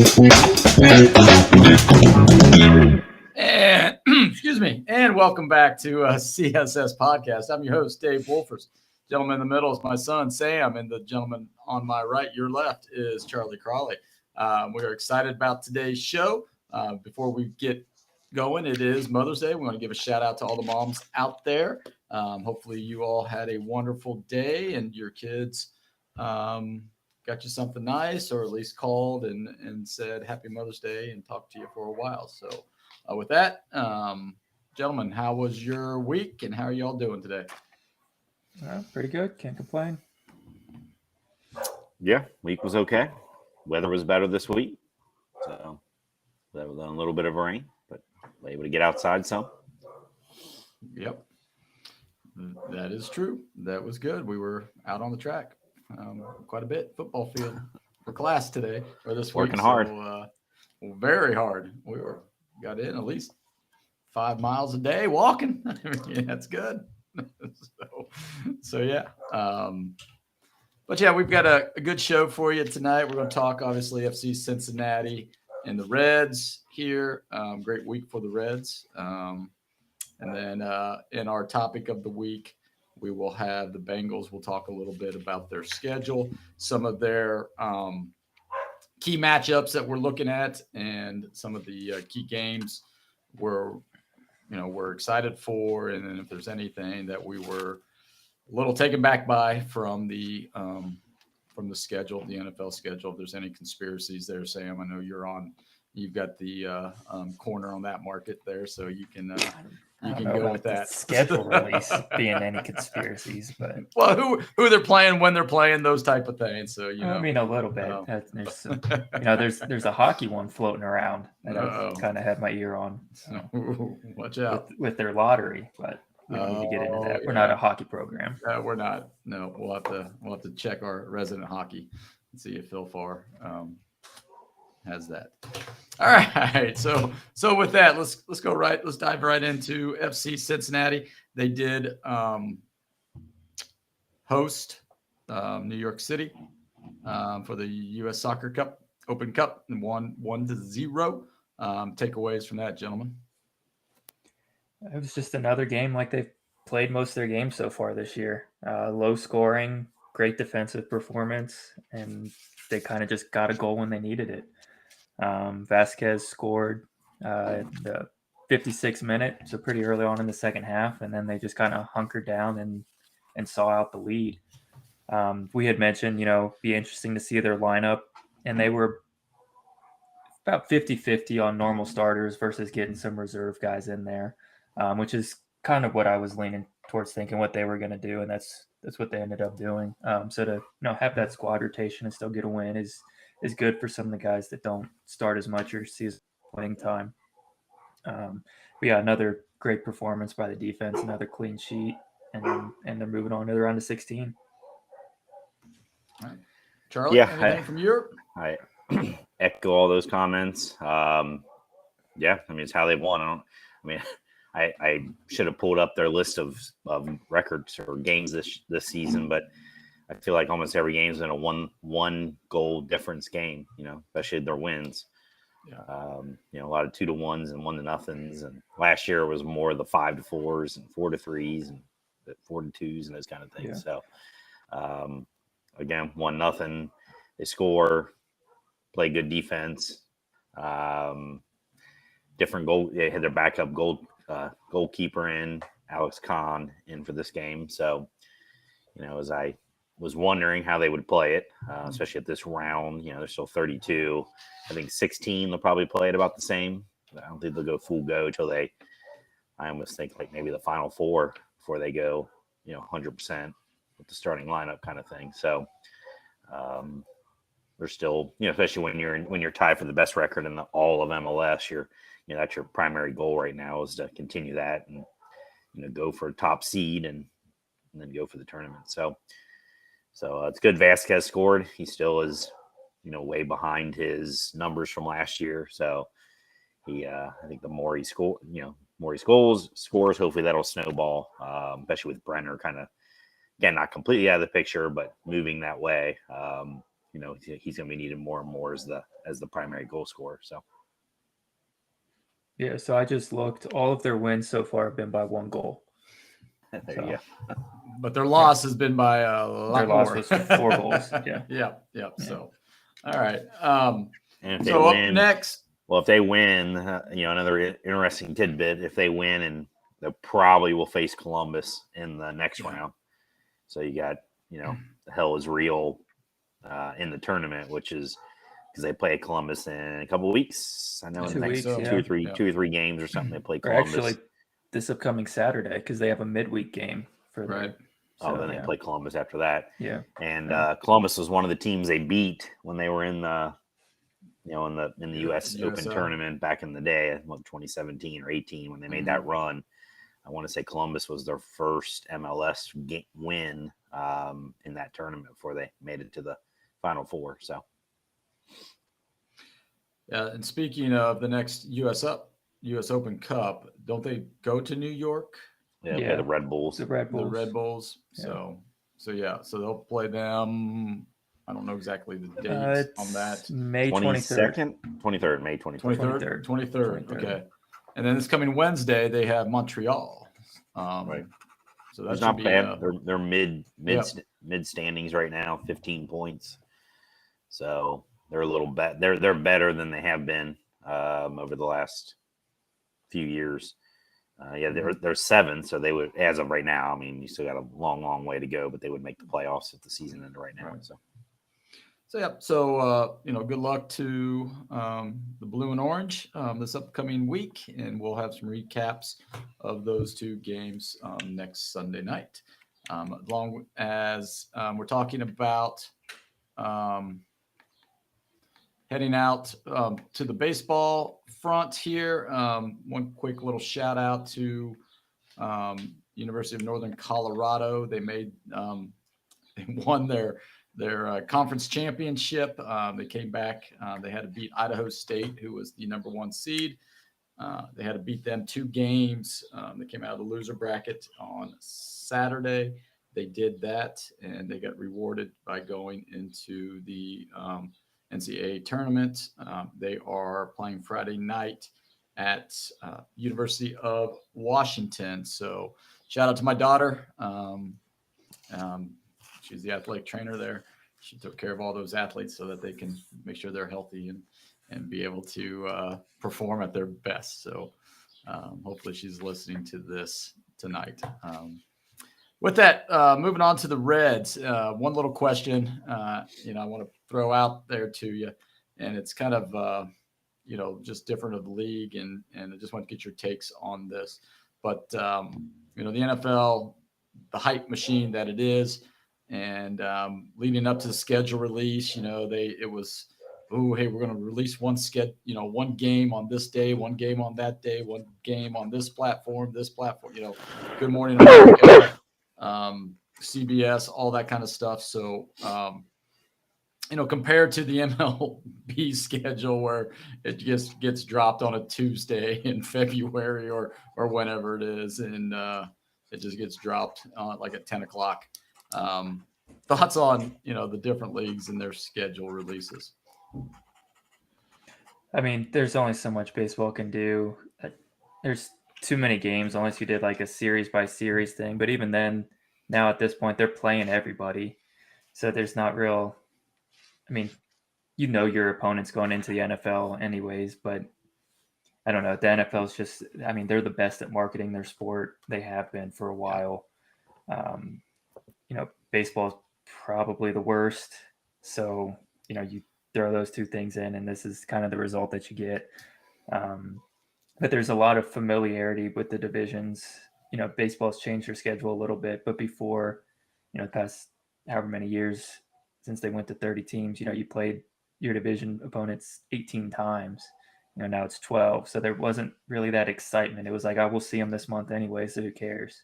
And excuse me, and welcome back to CSS Podcast. I'm your host, Dave Wolfers. Gentleman in the middle is my son, Sam, and the gentleman on my right, your left, is Charlie Crawley. We're excited about today's show. Before we get going, it is Mother's Day. We want to give a shout out to all the moms out there. Hopefully, you all had a wonderful day and your kids got you something nice, or at least called and said Happy Mother's Day and talked to you for a while. So, with that, gentlemen, how was your week and how are y'all doing today? Pretty good. Can't complain. Yeah, week was okay. Weather was better this week. So that was a little bit of rain, but able to get outside some. Yep. That is true. That was good. We were out on the track quite a bit, football field for class today or this week. Working hard. Very hard. We got in at least 5 miles a day walking. Yeah, that's good. so yeah. But yeah, we've got a good show for you tonight. We're going to talk, obviously, FC Cincinnati and the Reds here. Great week for the Reds. And then in our topic of the week, we will have the Bengals. We'll talk a little bit about their schedule, some of their key matchups that we're looking at, and some of the key games we're excited for. And then if there's anything that we were a little taken back by from the schedule, the NFL schedule, if there's any conspiracies there, Sam, I know you've got the corner on that market there, so you can go with that schedule release being any conspiracies, but well, who they're playing, when they're playing, those type of things. So I mean, a little bit. There's some, there's a hockey one floating around that I've kind of had my ear on. So watch out with their lottery, but we don't need to get into that. We're not a hockey program. We're not. No, we'll have to check our resident hockey and see if Phil Farr has that. All right. So with that, let's go right. Let's dive right into FC Cincinnati. They did host New York City for the U.S. Soccer Cup Open Cup and won 1-0. Takeaways from that, gentlemen. It was just another game like they've played most of their games so far this year. Low scoring, great defensive performance, and they kind of just got a goal when they needed it. Vasquez scored the 56th minute, so pretty early on in the second half, and then they just kind of hunkered down and saw out the lead. We had mentioned, be interesting to see their lineup, and they were about 50-50 on normal starters versus getting some reserve guys in there, which is kind of what I was leaning towards thinking what they were going to do, and that's what they ended up doing. So to have that squad rotation and still get a win is good for some of the guys that don't start as much or see as playing time. We got another great performance by the defense, another clean sheet, and they're moving on to the round of 16. All right. Charlie, anything from Europe? I echo all those comments. It's how they won. I should have pulled up their list of records or games this season, but I feel like almost every game's been a one goal difference game, especially their wins. Yeah. A lot of 2-1s and 1-0s. And last year was more of the 5-4s and 4-3s and 4-2s and those kind of things. Yeah. So, again, 1-0. They score, play good defense. Different goal. They had their backup goalkeeper in, Alex Kahn, in for this game. So, as I was wondering how they would play it, especially at this round. They're still 32. I think 16 they'll probably play it about the same. I don't think they'll go full go till I almost think like maybe the final four before they go, 100% with the starting lineup kind of thing. So they're still, especially when you're tied for the best record in all of MLS, that's your primary goal right now is to continue that and go for a top seed and then go for the tournament. So it's good. Vasquez scored. He still is, way behind his numbers from last year. So I think the more he scores, hopefully that'll snowball, especially with Brenner kind of, again, not completely out of the picture, but moving that way. he's going to be needed more and more as the primary goal scorer. So Yeah, so I just looked. All of their wins so far have been by 1 goal. there So, you go. But their loss has been by a lot Their loss more. was 4 goals. Yeah. Yep. Yeah. So, all right. And if they So win, up next, well, if they win, another interesting tidbit: if they win, and they probably will face Columbus in the next round. So you got, the hell is real in the tournament, which is because they play Columbus in a couple of weeks. I know in the next 2 or 3 games or something they play Columbus. Or actually, this upcoming Saturday, because they have a midweek game for right. Then they play Columbus after that. Yeah. And Columbus was one of the teams they beat when they were in the in the U.S. Open tournament back in the day, 2017 or 18, when they made that run. I want to say Columbus was their first MLS win in that tournament before they made it to the Final Four. So, yeah. And speaking of the next U.S. Open Cup, don't they go to New York? Yeah, play the Red Bulls. The Red Bulls. Yeah. So they'll play them. I don't know exactly the dates on that. May 23rd. 23rd, May 23rd. 23rd. Okay. And then this coming Wednesday, they have Montreal. Right. So that's not bad. They're mid standings right now, 15 points. So they're a little bit. They're better than they have been over the last few years. They're 7, so they would, as of right now. I mean, you still got a long way to go, but they would make the playoffs if the season ended right now. Right. So good luck to the Blue and Orange this upcoming week, and we'll have some recaps of those 2 games next Sunday night. As long as we're talking about heading out to the baseball front here, one quick little shout out to University of Northern Colorado. They won their conference championship. They came back. They had to beat Idaho State, who was the number 1 seed. They had to beat them 2 games. They came out of the loser bracket on Saturday. They did that, and they got rewarded by going into the NCAA tournament. They are playing Friday night at University of Washington. So shout out to my daughter. She's the athletic trainer there. She took care of all those athletes so that they can make sure they're healthy and be able to perform at their best. So hopefully she's listening to this tonight. With that, moving on to the Reds, one little question, I want to throw out there to you, and it's kind of, just different of the league, and I just want to get your takes on this. But, the NFL, the hype machine that it is, and leading up to the schedule release, it was, hey, we're going to release one game on this day, one game on that day, one game on this platform, Good Morning America, CBS, all that kind of stuff. So, compared to the MLB schedule where it just gets dropped on a Tuesday in February or whenever it is, and it just gets dropped like at 10 o'clock. Thoughts on, the different leagues and their schedule releases? I mean, there's only so much baseball can do. There's too many games unless you did like a series by series thing. But even then, now at this point, they're playing everybody. So there's not real, I mean, your opponent's going into the NFL anyways, but I don't know. The NFL is just, they're the best at marketing their sport. They have been for a while. Baseball is probably the worst. So, you throw those 2 things in, and this is kind of the result that you get. But there's a lot of familiarity with the divisions. Baseball's changed their schedule a little bit, but before, the past however many years since they went to 30 teams, you played your division opponents 18 times. Now it's 12. So there wasn't really that excitement. It was like, I will see them this month anyway, so who cares,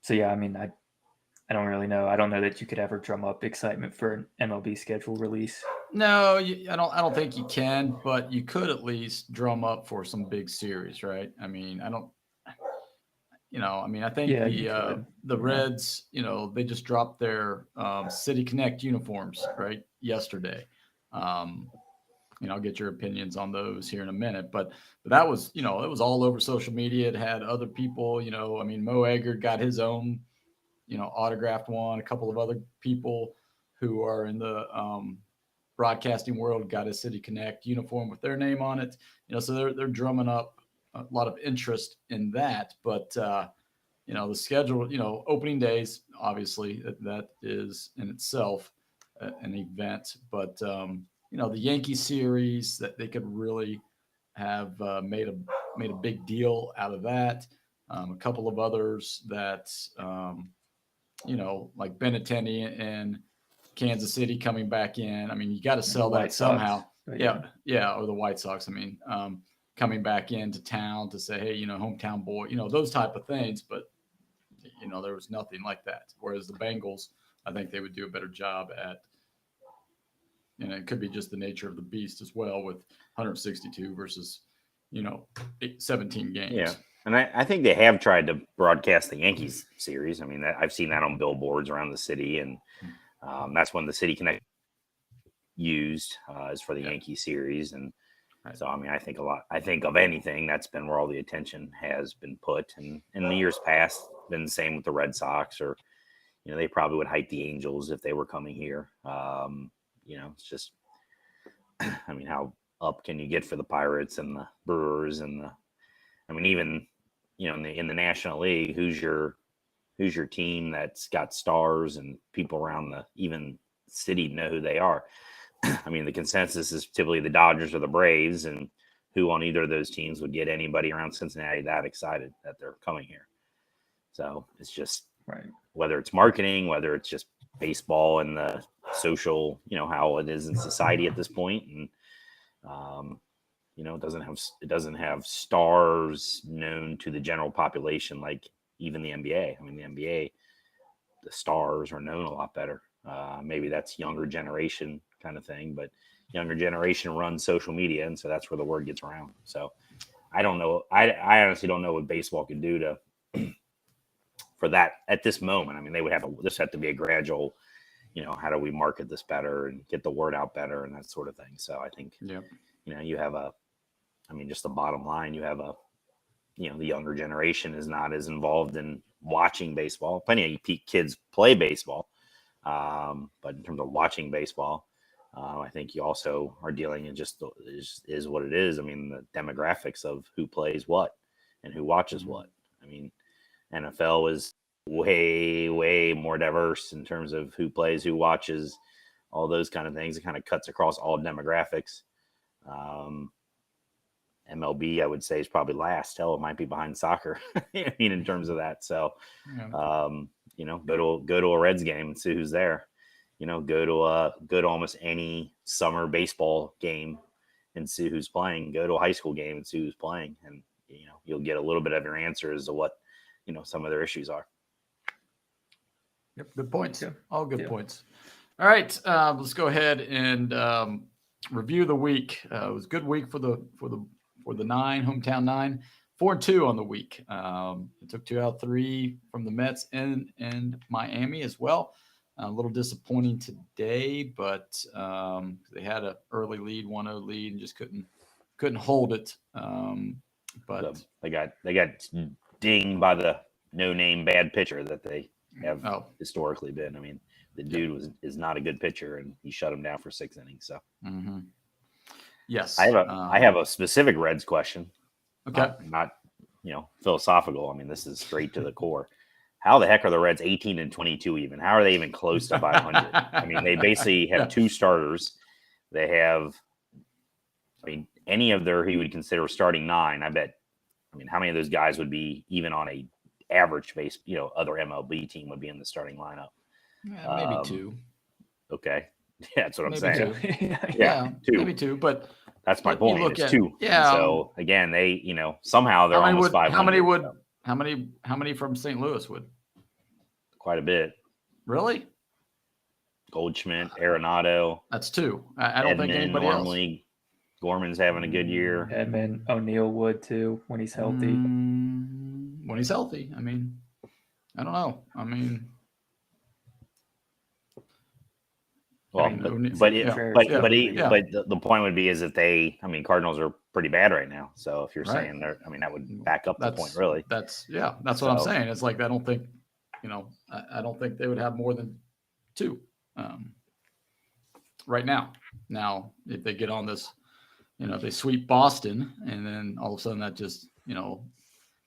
So yeah, I don't really know. I don't know that you could ever drum up excitement for an MLB schedule release. No, I don't think you can, but you could at least drum up for some big series, right? I mean, I think Yeah, you could. the Yeah. Reds, they just dropped their City Connect uniforms right yesterday. Um, I'll get your opinions on those here in a minute, but that was, it was all over social media. It had other people, I mean, Mo Egger got his own, autographed one. A couple of other people who are in the broadcasting world got a City Connect uniform with their name on it. So they're drumming up a lot of interest in that. But the schedule, opening days, obviously that is in itself an event. But the Yankee series that they could really have made a big deal out of that. A couple of others that like Benintendi and Kansas City coming back in. I mean, you got to sell that somehow. Yeah, or the White Sox. I mean, coming back into town to say, hey, hometown boy, those type of things. But there was nothing like that. Whereas the Bengals, I think they would do a better job at. And it could be just the nature of the beast as well, with 162 versus 17 games. Yeah. And I think they have tried to broadcast the Yankees series. I mean, I've seen that on billboards around the city, and that's when the City Connect used is for the Yankee series. And so, I mean, I think of anything, that's been where all the attention has been put. And in the years past, been the same with the Red Sox, or they probably would hype the Angels if they were coming here. It's just, I mean, how up can you get for the Pirates and the Brewers and I mean, even in the National League, who's your team that's got stars and people around the even city know who they are? I mean, the consensus is typically the Dodgers or the Braves, and who on either of those teams would get anybody around Cincinnati that excited that they're coming here? So it's just whether it's marketing, whether it's just baseball and the social, how it is in society at this point, and it doesn't have stars known to the general population like even the NBA. I mean, the NBA, the stars are known a lot better. Maybe that's younger generation kind of thing, but younger generation runs social media, and so that's where the word gets around. So I don't know. I honestly don't know what baseball could do to for that at this moment. I mean, they would this have to be a gradual. How do we market this better and get the word out better and that sort of thing. So I think you have just the bottom line. You have the younger generation is not as involved in watching baseball. Plenty of kids play baseball, but in terms of watching baseball, I think you also are dealing in just is what it is. I mean, the demographics of who plays what and who watches what. I mean, NFL is way, way more diverse in terms of who plays, who watches, all those kind of things. It kind of cuts across all demographics. MLB, I would say, is probably last. Hell, it might be behind soccer. I mean, in terms of that. So, go to a Reds game and see who's there. Go to almost any summer baseball game and see who's playing. Go to a high school game and see who's playing, and you'll get a little bit of your answer as to what some of their issues are. Yep, good points. All good points. All right, let's go ahead and review the week. It was a good week for the hometown 9, 4-2 on the week. It took 2 out of 3 from the Mets and Miami as well. A little disappointing today, but they had an early lead, 1-0 lead, and just couldn't hold it. But they got dinged by the no-name bad pitcher that they have historically been. I mean, the dude is not a good pitcher, and he shut him down for 6 innings. So, yes, I have a specific Reds question. Okay, not philosophical. I mean, this is straight to the core. How the heck are the Reds 18-22 even? How are they even close to 500? I mean, they basically have 2 starters. They have, any of he would consider starting 9. I bet. I mean, how many of those guys would be even on a average base, other MLB team would be in the starting lineup? Maybe 2. Okay. Yeah, that's what I'm saying. 2. Yeah, 2. Maybe 2, but that's my point. It's 2. Yeah. And so again, they, somehow they're almost 500. How many from St. Louis would? Quite a bit. Really? Goldschmidt, Arenado. That's 2. I don't think anybody normally else. Gorman's having a good year. Edmund O'Neill would too when he's healthy. when he's healthy. I mean, I don't know. I mean, Well, the point would be is that Cardinals are pretty bad right now. So if you're saying they're, that would back up the point, really. That's what I'm saying. It's like I don't think, I don't think they would have more than 2 right now. Now, if they get on this, if they sweep Boston, and then all of a sudden that just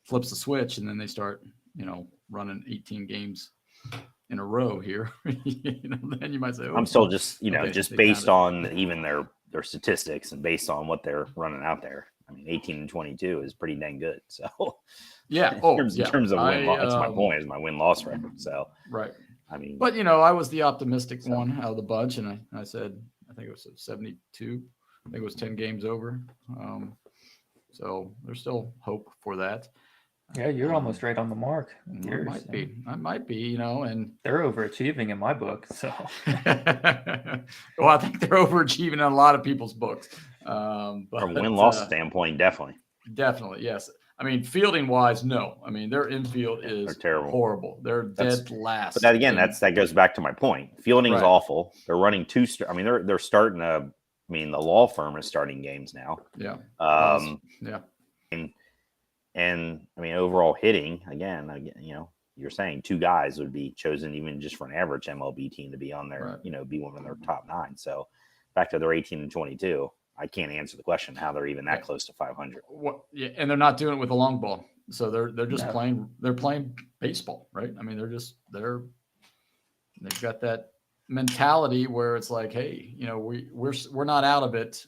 flips the switch, and then they start running 18 games in a row here, then you might say, I'm still just, just based on even their statistics and based on what they're running out there. 18-22 is pretty dang good. So yeah. In terms of win loss, that's my point, is my win-loss record. So right. But I was the optimistic one out of the bunch, and I said, I think it was 72. I think it was 10 games over. So there's still hope for that. Yeah, you're almost right on the mark. I might be, and they're overachieving in my book. So, well, I think they're overachieving in a lot of people's books. But from win-loss standpoint, definitely, yes. Fielding wise, no. Their infield is terrible, horrible. They're dead last. But that again, that goes back to my point. Fielding is awful. They're running 2. They're starting to. The law firm is starting games now. Yeah. And overall hitting, again, you're saying 2 guys would be chosen even just for an average MLB team to be on there, be one of their top 9. So back to their 18-22, I can't answer the question how they're even that close to 500. And they're not doing it with a long ball. So they're just playing baseball, right? They've got that mentality where it's like, hey, we're not out of it.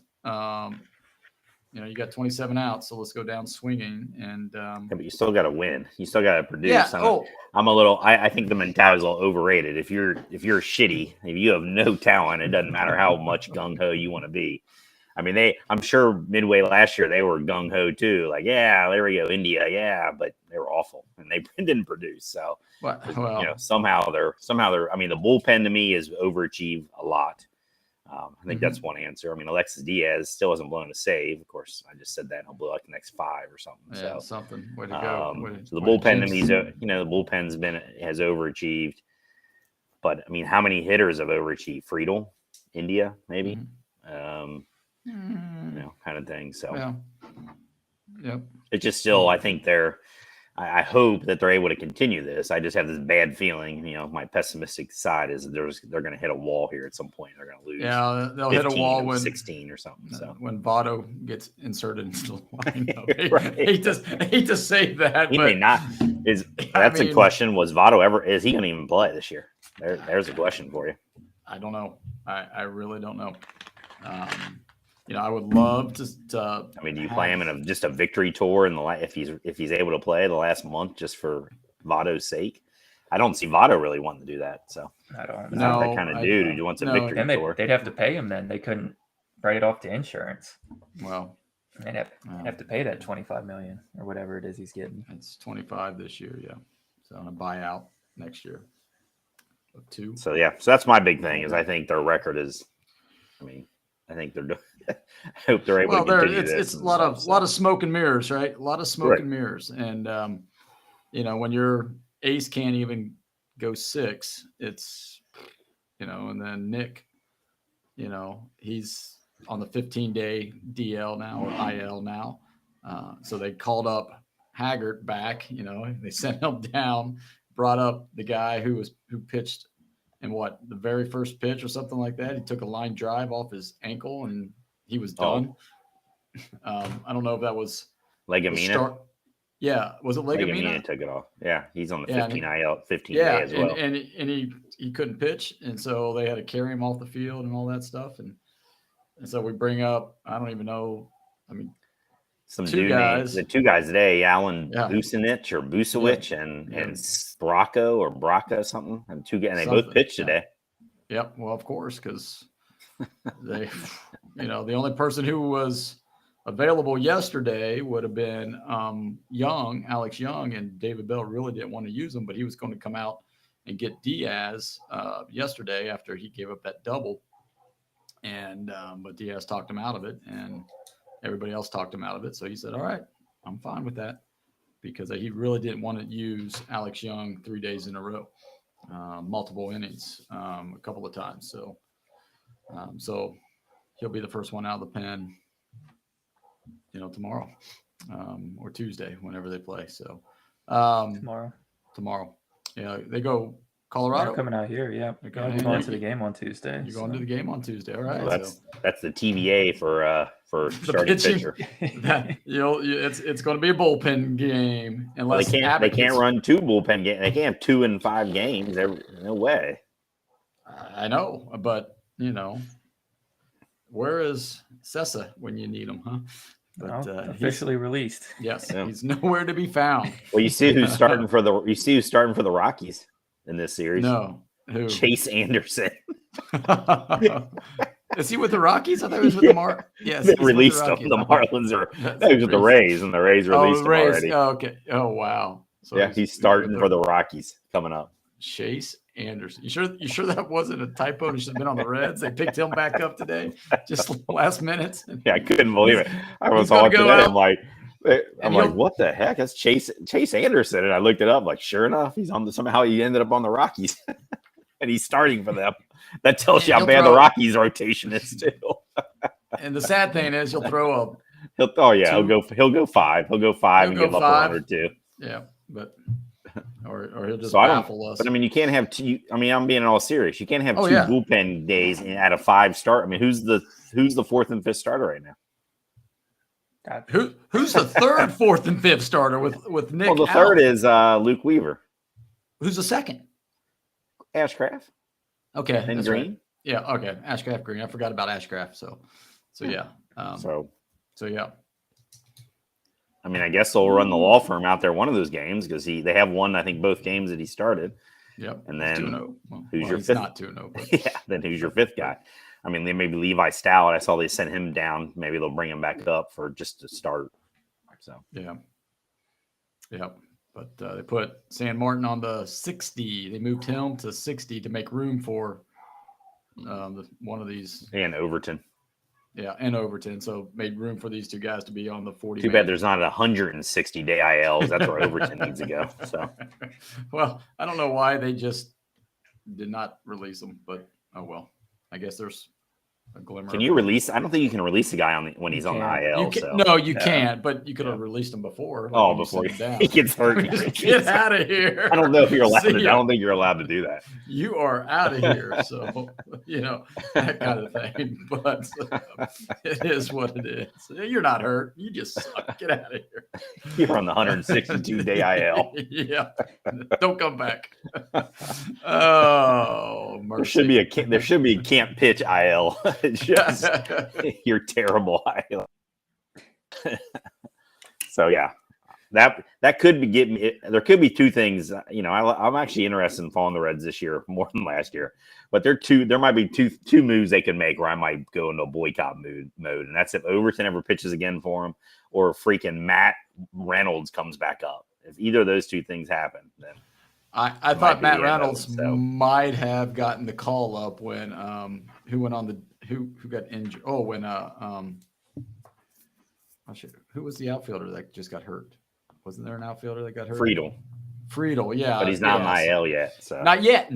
You got 27 outs, so let's go down swinging. And but you still got to win. You still got to produce. Yeah. I think the mentality is a little overrated. If you're shitty, if you have no talent, it doesn't matter how much gung ho you want to be. I'm sure midway last year they were gung ho too. Like, yeah, there we go, India, yeah, but they were awful and they didn't produce. So, somehow they're. The bullpen to me is overachieved a lot. I think that's one answer. Alexis Diaz still hasn't blown a save. Of course, I just said that he'll blow like the next 5 or something. Yeah, something. Way to go. So the bullpen to me, the bullpen's has overachieved. But how many hitters have overachieved? Friedel, India, maybe. Kind of thing. So, it's just still. I think I hope that they're able to continue this. I just have this bad feeling. My pessimistic side is they're going to hit a wall here at some point. They're going to lose. Yeah, they'll hit a wall when 16 or something. So when Votto gets inserted into the lineup, I hate to say that, he but may not. That's a question. Was Votto ever? Is he going to even play this year? There's a question for you. I don't know. I really don't know. I would love to. Do you play him in just a victory tour if he's able to play the last month just for Votto's sake? I don't see Votto really wanting to do that. So I don't know. That kind of dude who wants a victory tour. They'd have to pay him then. They couldn't write it off to insurance. Well, they'd have to pay that $25 million or whatever it is he's getting. It's 25 this year, yeah. So on a buyout next year of 2. So so that's my big thing is I think their record is. I think they're. I hope they're able to continue this. It's a lot of smoke and mirrors, right? A lot of smoke and mirrors, and when your ace can't even go 6, it's and then Nick, he's on the 15-day DL now or IL now, so they called up Haggart back. They sent him down, brought up the guy who pitched. And the very first pitch or something like that, he took a line drive off his ankle and he was done. I don't know if that was Legumina. Yeah, was it Legumina? Legumina took it off. Yeah, he's on the 15 IL, 15 day as well. And he couldn't pitch, and so they had to carry him off the field and all that stuff. And so we bring up, I don't even know. Some 2 guys. The 2 guys today, Alan Bucinich or Busewich and Bracco or Braca something. And 2 guys, and they both pitched today. Yep. Well, of course, because they, the only person who was available yesterday would have been Alex Young, and David Bell really didn't want to use him, but he was going to come out and get Diaz yesterday after he gave up that double. And but Diaz talked him out of it, and everybody else talked him out of it. So he said, all right, I'm fine with that. because he really didn't want to use Alex Young 3 days in a row, multiple innings, a couple of times. So he'll be the first one out of the pen, tomorrow or Tuesday, whenever they play. So tomorrow. Yeah, they go Colorado. They're coming out here. Yeah, we're going to the game on Tuesday. You're going to the game on Tuesday. All right. Well, that's the TVA for starting pitcher. It's going to be a bullpen game unless they can't run 2 bullpen games. They can't have 2 in 5 games. No way. I know, but where is Sessa when you need him, huh? But officially released. Yes, yeah. He's nowhere to be found. Well, you see who's starting for the Rockies in this series? No, who? Chase Anderson. Is he with the Rockies? I thought he was with the Marlins. Yes, they released him. The Marlins are. He was with the Rays, and the Rays released him already. Oh, okay. Oh, wow. So yeah, he's starting for the Rockies coming up. Chase Anderson. You sure that wasn't a typo? He should have been on the Reds. They picked him back up today, just last minute. Yeah, I couldn't believe it. I was all today. I'm like, what the heck? That's Chase Anderson, and I looked it up. Like, sure enough, he's on somehow he ended up on the Rockies, and he's starting for them. That tells you how bad the Rockies' rotation is too. And the sad thing is, he'll throw a. He'll go 5. He'll go 5 and give up a run or 2. Yeah, but. Or he'll just baffle us. But I mean, you can't have 2. I mean, I'm being all serious. You can't have 2 bullpen days out of 5 start. I mean, who's the 4th and 5th starter right now? Who's the 3rd, 4th, and 5th starter with Nick? Well, the 3rd is Luke Weaver. Who's the 2nd? Ashcraft. Okay, and Green. Right. Yeah. Okay, Ashcraft, Green. I forgot about Ashcraft. So yeah. So yeah. I mean, I guess they'll run the law firm out there one of those games because they have won, I think, both games that he started. Yep. And then who's your 5th? Not 2-0. But... yeah. Then who's your 5th guy? I mean, maybe Levi Stout. I saw they sent him down. Maybe they'll bring him back up for just to start. So yeah. But they put San Martin on the 60. They moved him to 60 to make room for one of these. And Overton. Yeah, and Overton. So made room for these 2 guys to be on the 40. Too bad there's not 160-day ILs. That's where Overton needs to go. So, well, I don't know why they just did not release them, but oh well. I guess there's a glimmer. Can you release? I don't think you can release the guy when he's on the IL. No, you can't. But you could have released him before. Before he gets hurt. Get out of here. I don't know if you're allowed. I don't think you're allowed to do that. You are out of here. So that kind of thing. But it is what it is. You're not hurt. You just suck. Get out of here. You're on the 162-day IL. Yeah. Don't come back. Oh, mercy. There should be a can't pitch IL. Just you're terrible. So yeah, that could be getting me. There could be 2 things. I'm actually interested in following the Reds this year more than last year. But there might be two moves they can make where I might go into a boycott mode, and that's if Overton ever pitches again for him, or freaking Matt Reynolds comes back up. If either of those 2 things happen, then I thought Matt Reynolds might have gotten the call up when who got injured. Oh, when who was the outfielder that just got hurt? Wasn't there an outfielder that got hurt? Friedel, yeah. But he's not in IL yet. So not yet.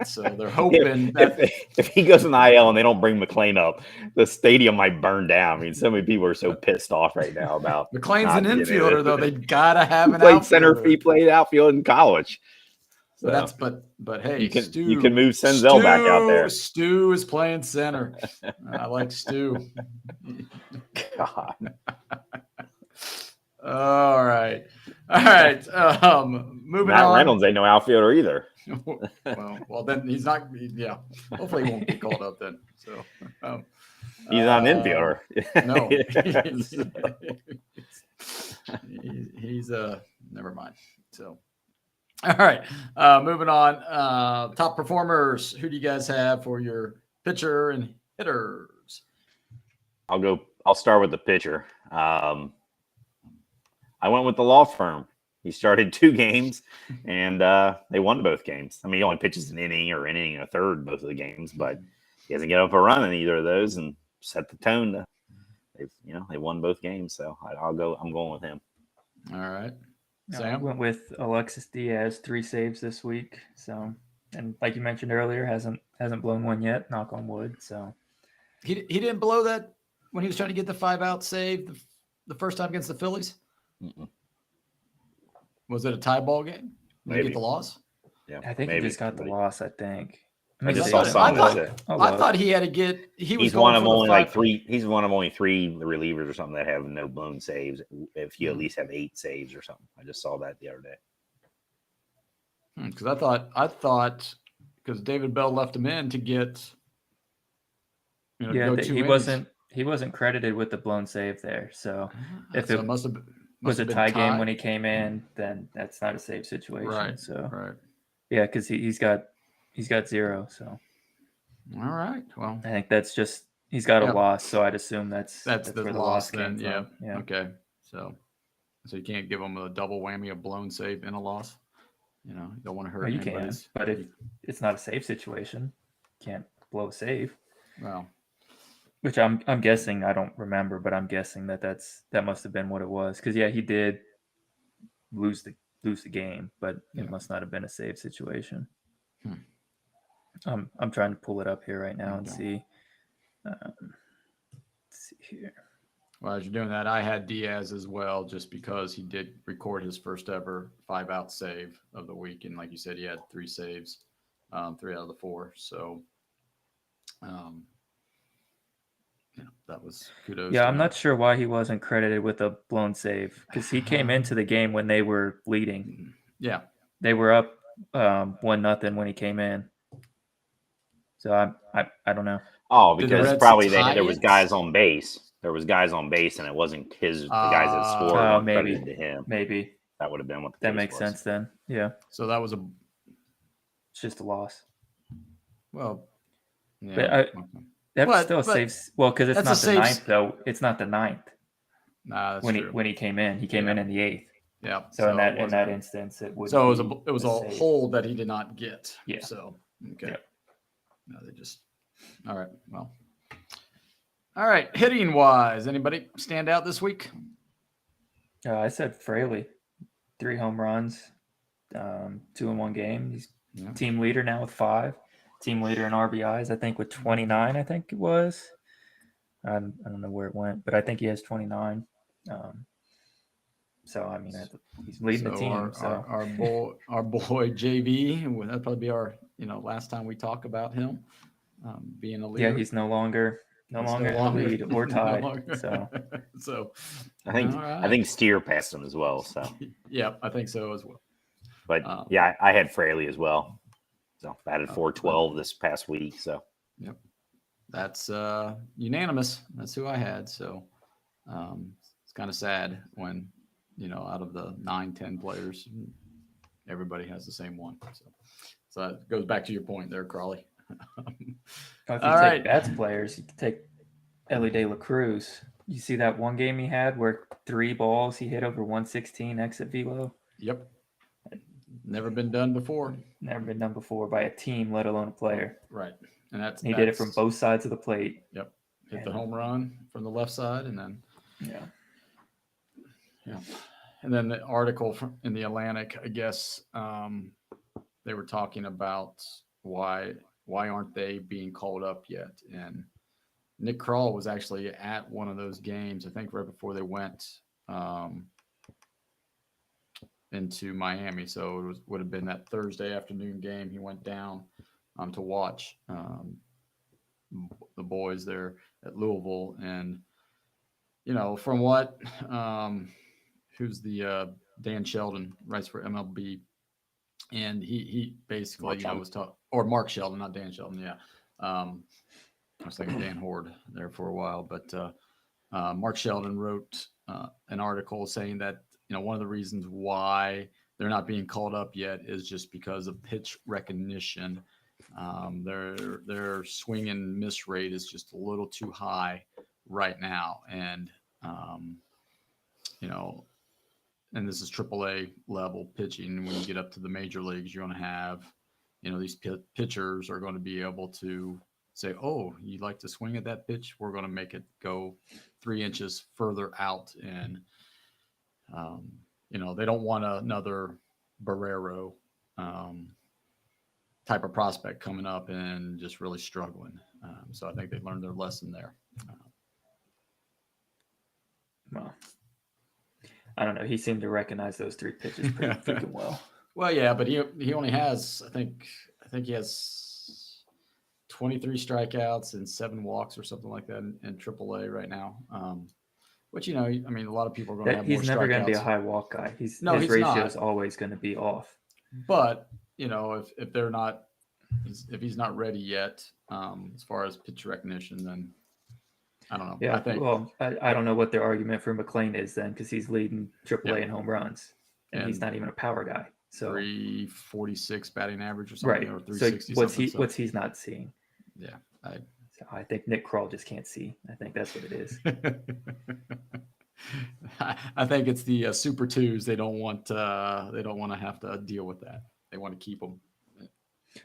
So they're hoping that if he goes in IL and they don't bring McClain up, the stadium might burn down. I mean, so many people are so pissed off right now about McClain's an infielder, though. They gotta have an outfielder. He played outfield in college. So but hey, you can move Senzel back out there. Stu is playing center. I like Stu. God. All right. Moving on. Matt Reynolds ain't no outfielder either. well, then he's not. Yeah. Hopefully he won't get called up then. So he's not an infielder. No. he's never mind. So. All right, moving on. Top performers. Who do you guys have for your pitcher and hitters? I'll start with the pitcher. I went with the law firm. He started 2 games, and they won both games. I mean, he only pitches an inning and a third both of the games, but he hasn't get up a run in either of those and set the tone. They won both games, so I'm going with him. All right. I Sam? went with Alexis Diaz, 3 saves this week. So, and like you mentioned earlier, hasn't blown one yet. Knock on wood. So He didn't blow that when he was trying to get the 5-out save the first time against the Phillies? Mm-mm. Was it a tie ball game? Did he get Maybe. the loss? Yeah, I think maybe. he just got the But loss. I think. I just see. saw I something that thought said I thought he had to get. He was he's going one of for the only 5. like 3. He's one of only 3 relievers or something that have no blown saves. If you at Hmm. least have 8 saves or something, I just saw that the other day. Because I thought because David Bell left him in to get, Yeah, go 2 innings. he wasn't credited with the blown save there. So if So it it must was a have been tie game tied. when he came in, then that's not a save situation. Right. So Right. yeah, because he's got 0. So All right. Well, I think that's just he's got a yeah. loss. So I'd assume that's The where the loss loss then. came Yeah. from. Yeah. Okay. So you can't give him a double whammy, a blown save and a loss. You don't want to hurt Well, you can, anybody's. but if it's not a save situation, can't blow a save. Well, Which I'm guessing, I don't remember, but I'm guessing that must have been what it was. Because he did lose the game, but it must not have been a save situation. I'm trying to pull it up here right now and see. Let's see here. Well, as you're doing that, I had Diaz as well, just because he did record his first ever 5-out save of the week, and like you said, he had 3 saves, 3 out of the 4. So, that was kudos. Yeah, to I'm him. not sure why he wasn't credited with a blown save because he came into the game when they were leading. Yeah, they were up 1-0 when he came in. So I don't know. Oh, Did the because Reds probably tie there was it? guys on base. There was guys on base, and it wasn't the guys that scored weren't maybe. credited to him. Maybe That would have been what the that case makes was. sense then. Yeah, so that was it's just a loss. well, yeah. But that's But- still a but safe. Well, because it's that's not a the safe- ninth though. It's not the ninth Nah, that's when true. he came in. He came in the 8th. Yeah. So, in it that wasn't- instance, it would. So it be was a save. hold that he did not get. Yeah. So okay. Yep. No, they just. All right. Well. All right. Hitting wise, anybody stand out this week? I said Fraley, 3 home runs, 2 in one game. He's team leader now with 5. Team leader in RBIs, I think, with 29. I think it was. I don't know where it went, but I think he has 29. So I mean, he's leading the team. Our boy JV, that'd probably be our last time we talk about him being a leader. Yeah, he's no longer in the lead or tied. So I think Steer passed him as well. So yeah, I think so as well. But yeah, I had Fraley as well. So I added 412 this past week. So yep, that's unanimous. That's who I had. So it's kind of sad when out of the 9-10 players, everybody has the same one. So that goes back to your point there, Crawley. If you take bats players, you can take Ellie De La Cruz. You see that one game he had where 3 balls he hit over 116 exit velo? Yep. Never been done before. Never been done before by a team, let alone a player. Right. And he did it from both sides of the plate. Yep. Hit the home run from the left side and then. Yeah. Yeah. And then the article in the Atlantic, I guess they were talking about why aren't they being called up yet? And Nick Krall was actually at one of those games, I think right before they went into Miami. So it would have been that Thursday afternoon game. He went down to watch the boys there at Louisville. And, from what who's the Dan Sheldon, writes for MLB. And he basically, was talking, or Mark Sheldon, not Dan Sheldon. Yeah. I was thinking Dan Horde there for a while, but Mark Sheldon wrote an article saying that, one of the reasons why they're not being called up yet is just because of pitch recognition. Their swing and miss rate is just a little too high right now. And, and this is AAA level pitching. When you get up to the major leagues, you're going to have, these pitchers are going to be able to say, oh, you like to swing at that pitch? We're going to make it go 3 inches further out. And they don't want another Barrero type of prospect coming up and just really struggling. So I think they learned their lesson there. Well, I don't know. He seemed to recognize those 3 pitches pretty freaking well. Well, yeah, but he only has, I think he has 23 strikeouts and 7 walks or something like that in AAA right now. Which, a lot of people are going to have more strikeouts. He's never going to be a high walk guy. His ratio is always going to be off. But, if they're not, if he's not ready yet, as far as pitch recognition, then I don't know. Yeah, I don't know what their argument for McLean is then, because he's leading AAA in home runs, and he's not even a power guy. So 346 batting average or something, right. or 360. So what's he's not seeing? Yeah, I think Nick Kroll just can't see. I think that's what it is. I think it's the Super Twos. They don't want to have to deal with that. They want to keep them.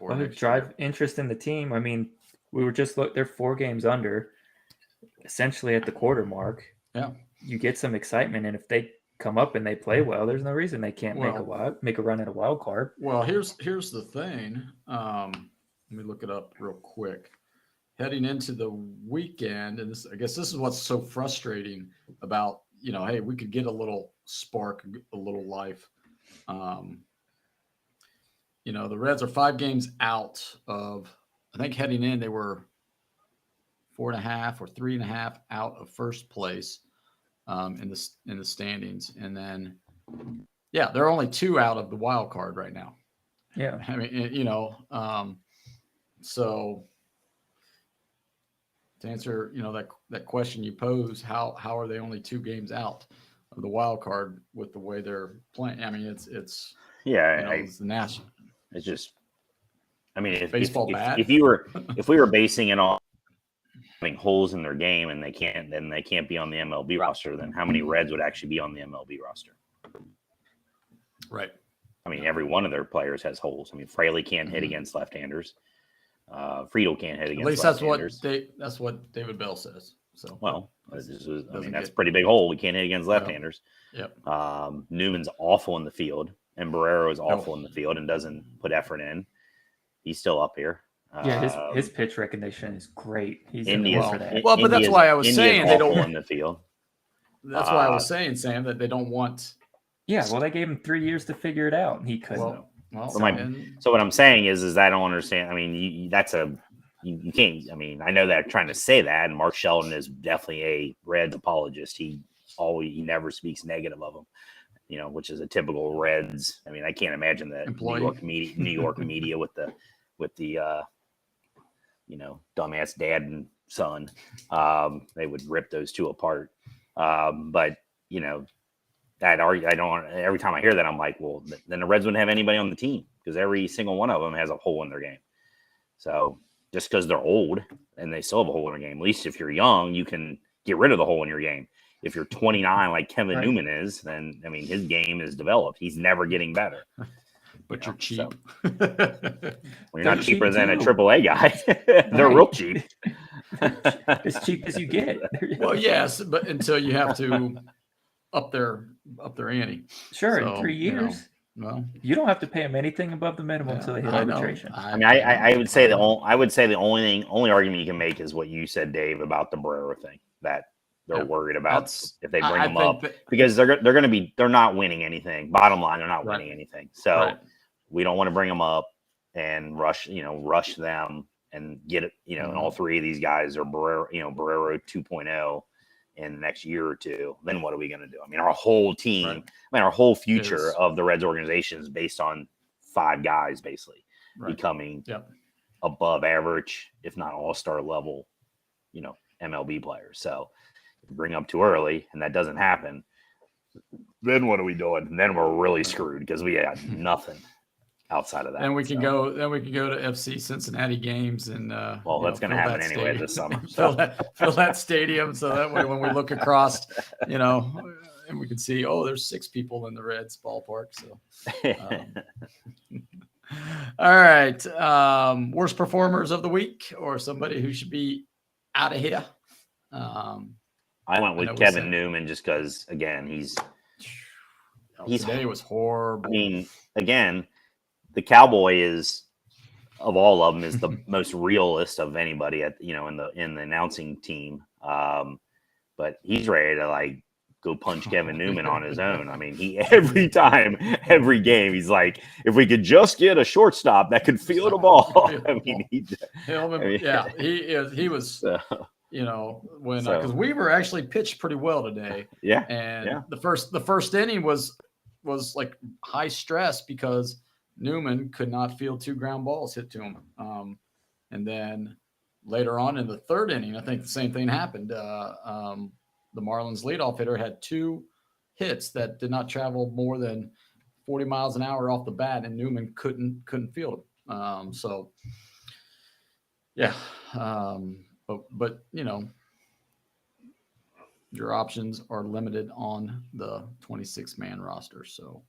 Well, drive interest in the team. I mean, we were just they're 4 games under, essentially at the quarter mark. Yeah, you get some excitement, and if they come up and they play well, there's no reason they can't make a run at a wild card. Well, here's the thing. Let me look it up real quick. Heading into the weekend, and I guess this is what's so frustrating about, hey, we could get a little spark, a little life. The Reds are 5 games out of, I think heading in, they were 4.5 or 3.5 out of first place in the standings. And then, they're only 2 out of the wild card right now. Yeah. I mean, so to answer, that question you pose, how are they only 2 games out of the wild card with the way they're playing? I mean, it's it's the national. It's just, I mean, if we were basing it on having holes in their game and they can't be on the MLB roster, then how many Reds would actually be on the MLB roster? Right. I mean, every one of their players has holes. I mean, Fraley can't hit against left-handers. Friedel can't hit against left-handers. That's what David Bell says. So that's a pretty big hole. We can't hit against left-handers. Yep. Newman's awful in the field, and Barrero is awful in the field and doesn't put effort in. He's still up here. His pitch recognition is great. He's for that. Well, but that's why I was saying they don't in the field. That's why I was saying, Sam, that they don't want. Yeah, well, they gave him 3 years to figure it out, and he couldn't. So what I'm saying is that I don't understand. I mean, you can't. I mean, I know they're trying to say that, and Mark Sheldon is definitely a Reds apologist. He never speaks negative of them, which is a typical Reds. I mean, I can't imagine that New York media with the dumbass dad and son, they would rip those 2 apart. But that I don't. Every time I hear that, I'm like, well, then the Reds wouldn't have anybody on the team because every single one of them has a hole in their game. So just because they're old and they still have a hole in their game, at least if you're young, you can get rid of the hole in your game. If you're 29, like Kevin Newman is, then I mean, his game is developed. He's never getting better. But you're cheap. So, you're not cheaper than a AAA guy. They're real cheap. As cheap as you get. Well, yes, but until you have to up their ante. Sure, in 3 years. You don't have to pay them anything above the minimum until they hit arbitration. I mean, I would say the only argument you can make is what you said, Dave, about the Barrero thing, that they're worried about if they bring them up because they're not winning anything. Bottom line, they're not winning anything. So we don't want to bring them up and rush them and get it. And all 3 of these guys are Barrero 2.0 in the next year or 2. Then what are we going to do? I mean, our whole team, our whole future of the Reds organization is based on 5 guys basically becoming above average, if not all-star level, MLB players. So if we bring them up too early and that doesn't happen, then what are we doing? And then we're really screwed because we had nothing outside of that. And we can go to FC Cincinnati games and that's going to happen anyway this summer. So. fill that stadium so that way when we look across, and we can see, there's 6 people in the Reds ballpark. So all right. Worst performers of the week or somebody who should be out of here. I went with Kevin Newman just because, again, he's Today was horrible. I mean, again, the Cowboy is of all of them is the most realist of anybody in the announcing team. But he's ready to like go punch Kevin Newman on his own. I mean, every game, he's like, if we could just get a shortstop that could field the ball. I mean, he was. So, when because Weaver actually pitched pretty well today. Yeah, and the first inning was like high stress because Newman could not field 2 ground balls hit to him. And then later on in the 3rd inning, I think the same thing happened. The Marlins leadoff hitter had 2 hits that did not travel more than 40 miles an hour off the bat, and Newman couldn't field them. But your options are limited on the 26-man roster. So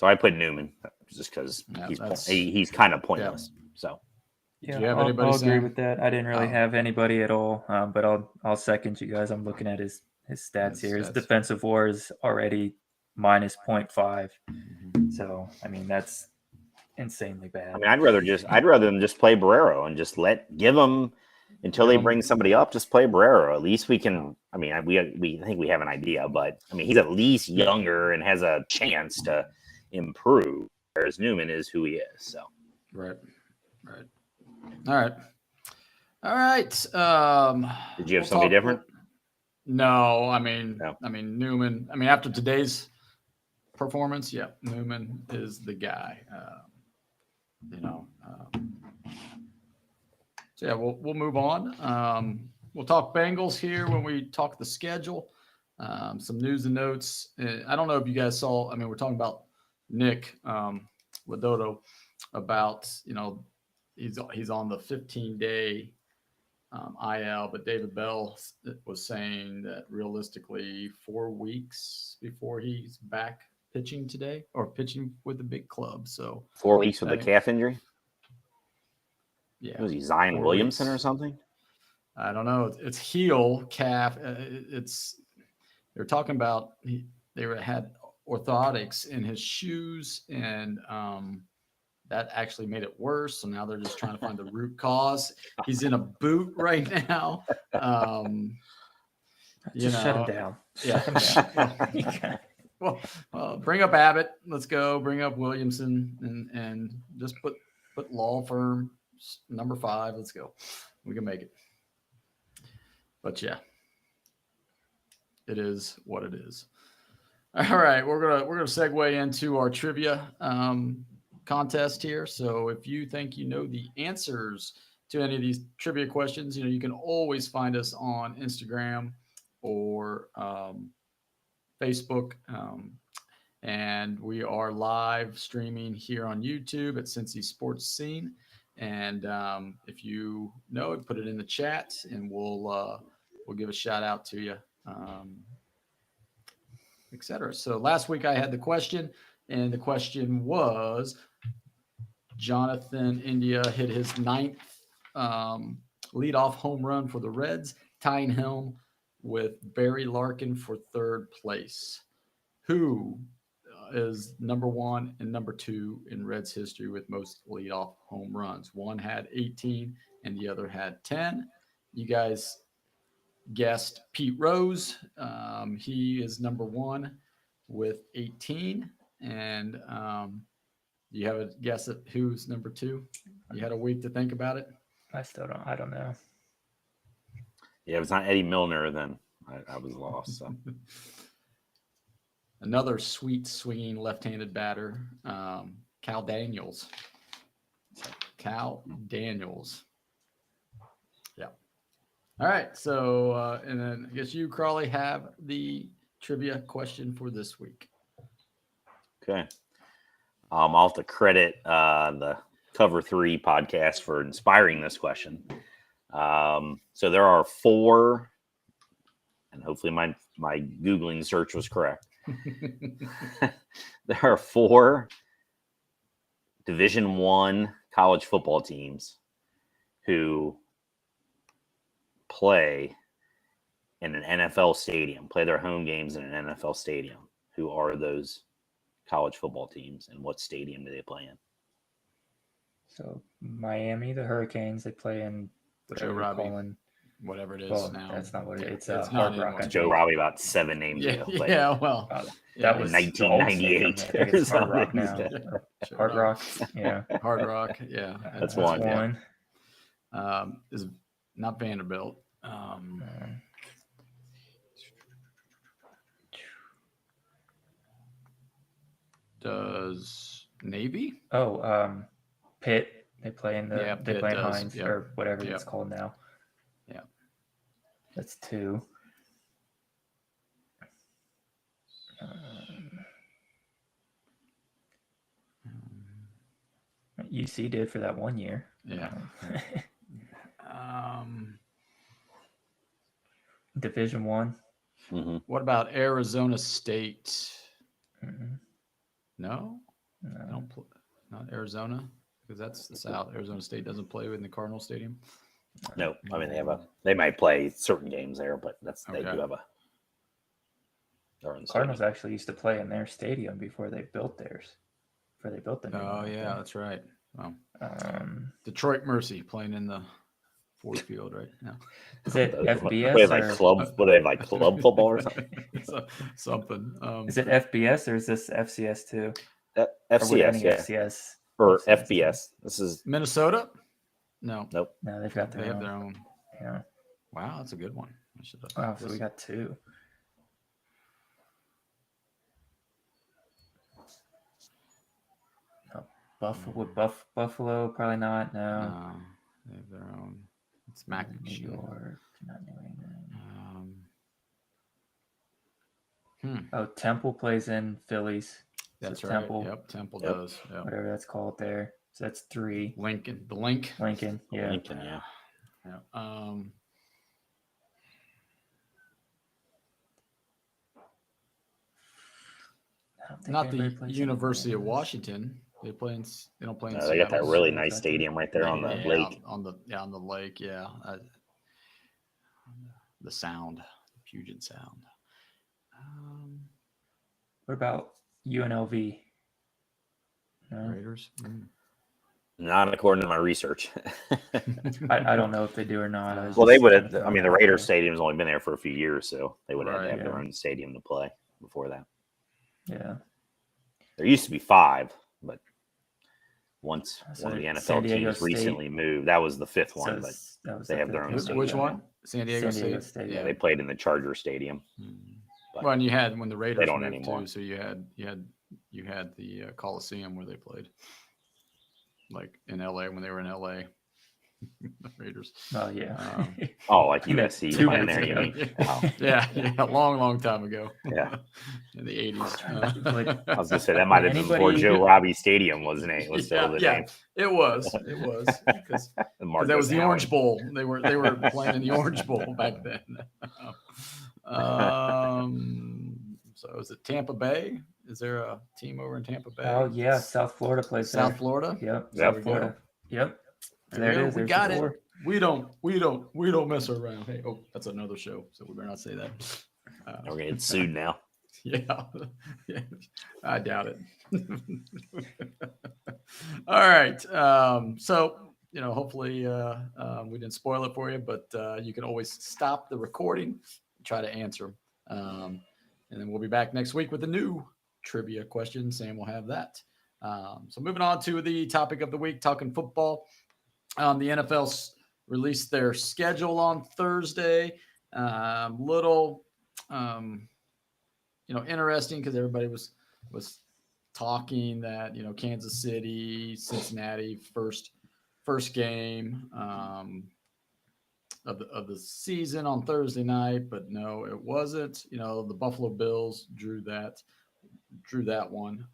I put Newman just because he's kind of pointless. Yeah. So yeah, do you have I'll anybody agree with that. I didn't really have anybody at all, but I'll second you guys. I'm looking at his stats here. His defensive WAR is already minus 0.5. So I mean that's insanely bad. I mean, I'd rather them just play Barrero and just give them until they bring somebody up. Just play Barrero. At least we can. I mean, we think we have an idea, but I mean, he's at least younger and has a chance to improve, whereas Newman is who he is. So right. All right. Did you have somebody different? No, I mean Newman. I mean, after today's performance, Newman is the guy. So yeah, we'll move on. We'll talk Bengals here when we talk the schedule. Some news and notes. I don't know if you guys saw. I mean, we're talking about Nick Ladoto about he's on the 15-day IL, but David Bell was saying that realistically 4 weeks before he's back pitching today or pitching with the big club. So 4 weeks with a calf injury. Yeah, was he Zion Williamson or something? I don't know. It's heel calf. They're talking about they had orthotics in his shoes, and that actually made it worse. So now they're just trying to find the root cause. He's in a boot right now. Just shut him down. Yeah. Shut him down. Well, bring up Abbott. Let's go. Bring up Williamson and just put law firm number 5. Let's go. We can make it. But yeah, it is what it is. All right, we're gonna segue into our trivia contest here. So if you think you know the answers to any of these trivia questions, you can always find us on Instagram or Facebook. And we are live streaming here on YouTube at Cincy Sports Scene. And if you know it, put it in the chat, and we'll give a shout out to you, etc. So last week I had the question, and the question was: Jonathan India hit his 9th leadoff home run for the Reds, tying him with Barry Larkin for 3rd place. Who is number 1 and number 2 in Reds history with most leadoff home runs? One had 18 and the other had 10. You guys guessed Pete Rose. He is number 1 with 18. And you have a guess at who's number 2? You had a week to think about it. I don't know. Yeah, if it's not Eddie Milner, then I was lost. So. Another sweet swinging left-handed batter, Cal Daniels. Yeah. All right. So, and then I guess you, Crawley, have the trivia question for this week. Okay. I'll have to credit the Cover 3 podcast for inspiring this question. So there are 4, and hopefully my Googling search was correct. There are 4 Division I college football teams who play in an NFL stadium, play their home games in an NFL stadium, who are those college football teams and what stadium do they play in? So Miami, the Hurricanes, they play in whatever Joe you're Robbie. calling. Whatever it is Well, now. that's not what it's It's Hard not Rock. anymore. I Joe think. Robbie about 7 names ago. But Yeah, well, That in was the old 1998 stadium. I think it's Hard or Rock now. something. Joe Hard Robbie. Rock. Yeah, Hard Rock. Yeah, That's that's one. one. Is not Vanderbilt. Does Navy? Pitt. They play in Yeah, they Pitt play in does. Hines Yep. or whatever Yep. it's called now. Yeah. That's 2. UC did for that 1 year. Yeah. Division 1. What about Arizona State? Mm-mm. No, No. they don't play. Not Arizona, because that's the South. Arizona State doesn't play in the Cardinal Stadium. No, I mean they might play certain games there, but they Okay. do have their own Cardinals stadium. actually used to play in their stadium before they built theirs. Before they built the new one, Oh I yeah, think. that's right. Well, Detroit Detroit Mercy playing in the Ford Field right now. Is it What FBS do they have, or like club? What do they have, like club football or something? Something. is it FBS or is this FCS too? FCS, yeah, FCS or FCS too? FBS. This is Minnesota? No, nope. No, they've got they their have own. their own. Yeah. Wow, that's a good one. I should have Wow, so we got 2. Buffalo, probably not. No. No, they have their own. It's Mac New York, not New England. Oh, Temple plays in Phillies. That's So right. Temple, Yep, Temple Yep. does. Yep. whatever that's called there. So that's 3. Lincoln, the link. Lincoln, yeah. Lincoln, yeah. Yeah. I don't think Not anybody the plays in University of Indianapolis. Washington. They play in. They don't play in. No, they got that Seattle. really Seattle, nice that's stadium right there on the Yeah, lake. On the lake. Yeah. The Sound, Puget Sound. What about UNLV? No? Raiders. Not according to my research. I don't know if they do or not. Well, they would kind have. of I mean, the Raiders stadium's only been there for a few years, so they would have Right, to have their yeah. own stadium to play before that. Yeah. There used to be 5, but once So one of the San NFL Diego teams State- recently moved, that was the 5th So one. But that was they the have their fifth own one. stadium. Which one? San Diego San Diego State. State, yeah, they played in the Charger Stadium. But Well, and you had when the Raiders don't moved anymore. too, so you had the Coliseum where they played, like in LA when they were in LA. The Raiders. Oh yeah. Oh, like You meant USC 2 playing minutes there, you ago. mean? Oh, Yeah, a long time ago. Yeah. In the 80s. I was gonna say that might have been before Anybody- Joe Robbie Stadium was still the yeah, name. it was because Marcus that was the Allen. Orange Bowl. They were playing in the Orange Bowl back then. So is it Tampa Bay? Is there a team over in Tampa Bay? Oh yeah, South Florida plays South there. Florida. Yep. There South we Florida. Yep. There it is. We There's got the it. 4. We don't mess around. Hey, oh, that's another show, so we better not say that. We're gonna get sued now. Yeah, I doubt it. All right. So hopefully we didn't spoil it for you, but you can always stop the recording, try to answer, and then we'll be back next week with a new trivia question. Sam will have that. So moving on to the topic of the week, talking football. The NFL's released their schedule on Thursday. Interesting because everybody was talking that Kansas City, Cincinnati first game of the season on Thursday night, but no, it wasn't. The Buffalo Bills drew that one.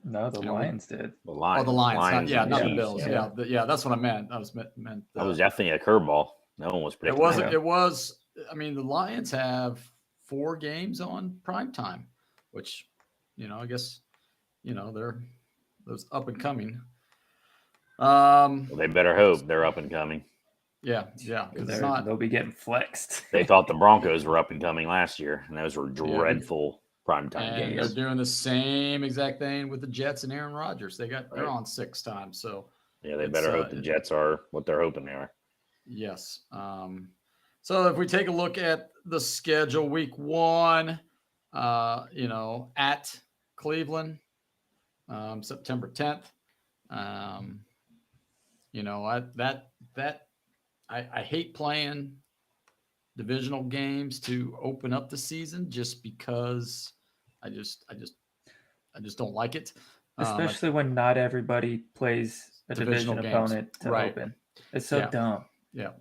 No, the Lions did. The Lions. The Lions. Not the Chiefs, Bills. Yeah, that's what I meant. I was meant. That was definitely a curveball. No one was predicting. It was. I mean, the Lions have 4 games on prime time, which, I guess, they're those up and coming. Well, they better hope they're up and coming. Yeah, because it's They'll be getting flexed. They thought the Broncos were up and coming last year, and those were dreadful primetime And games. they're doing the same exact thing with the Jets and Aaron Rodgers. They're Right. on 6 times. So Yeah, they it's, better hope the Jets are what they're hoping they are. yes. So if we take a look at the schedule, week 1, at Cleveland, September 10th. I hate playing divisional games to open up the season just because I just don't like it. Especially when not everybody plays a division games. opponent to Right. open. It's so dumb. Yeah.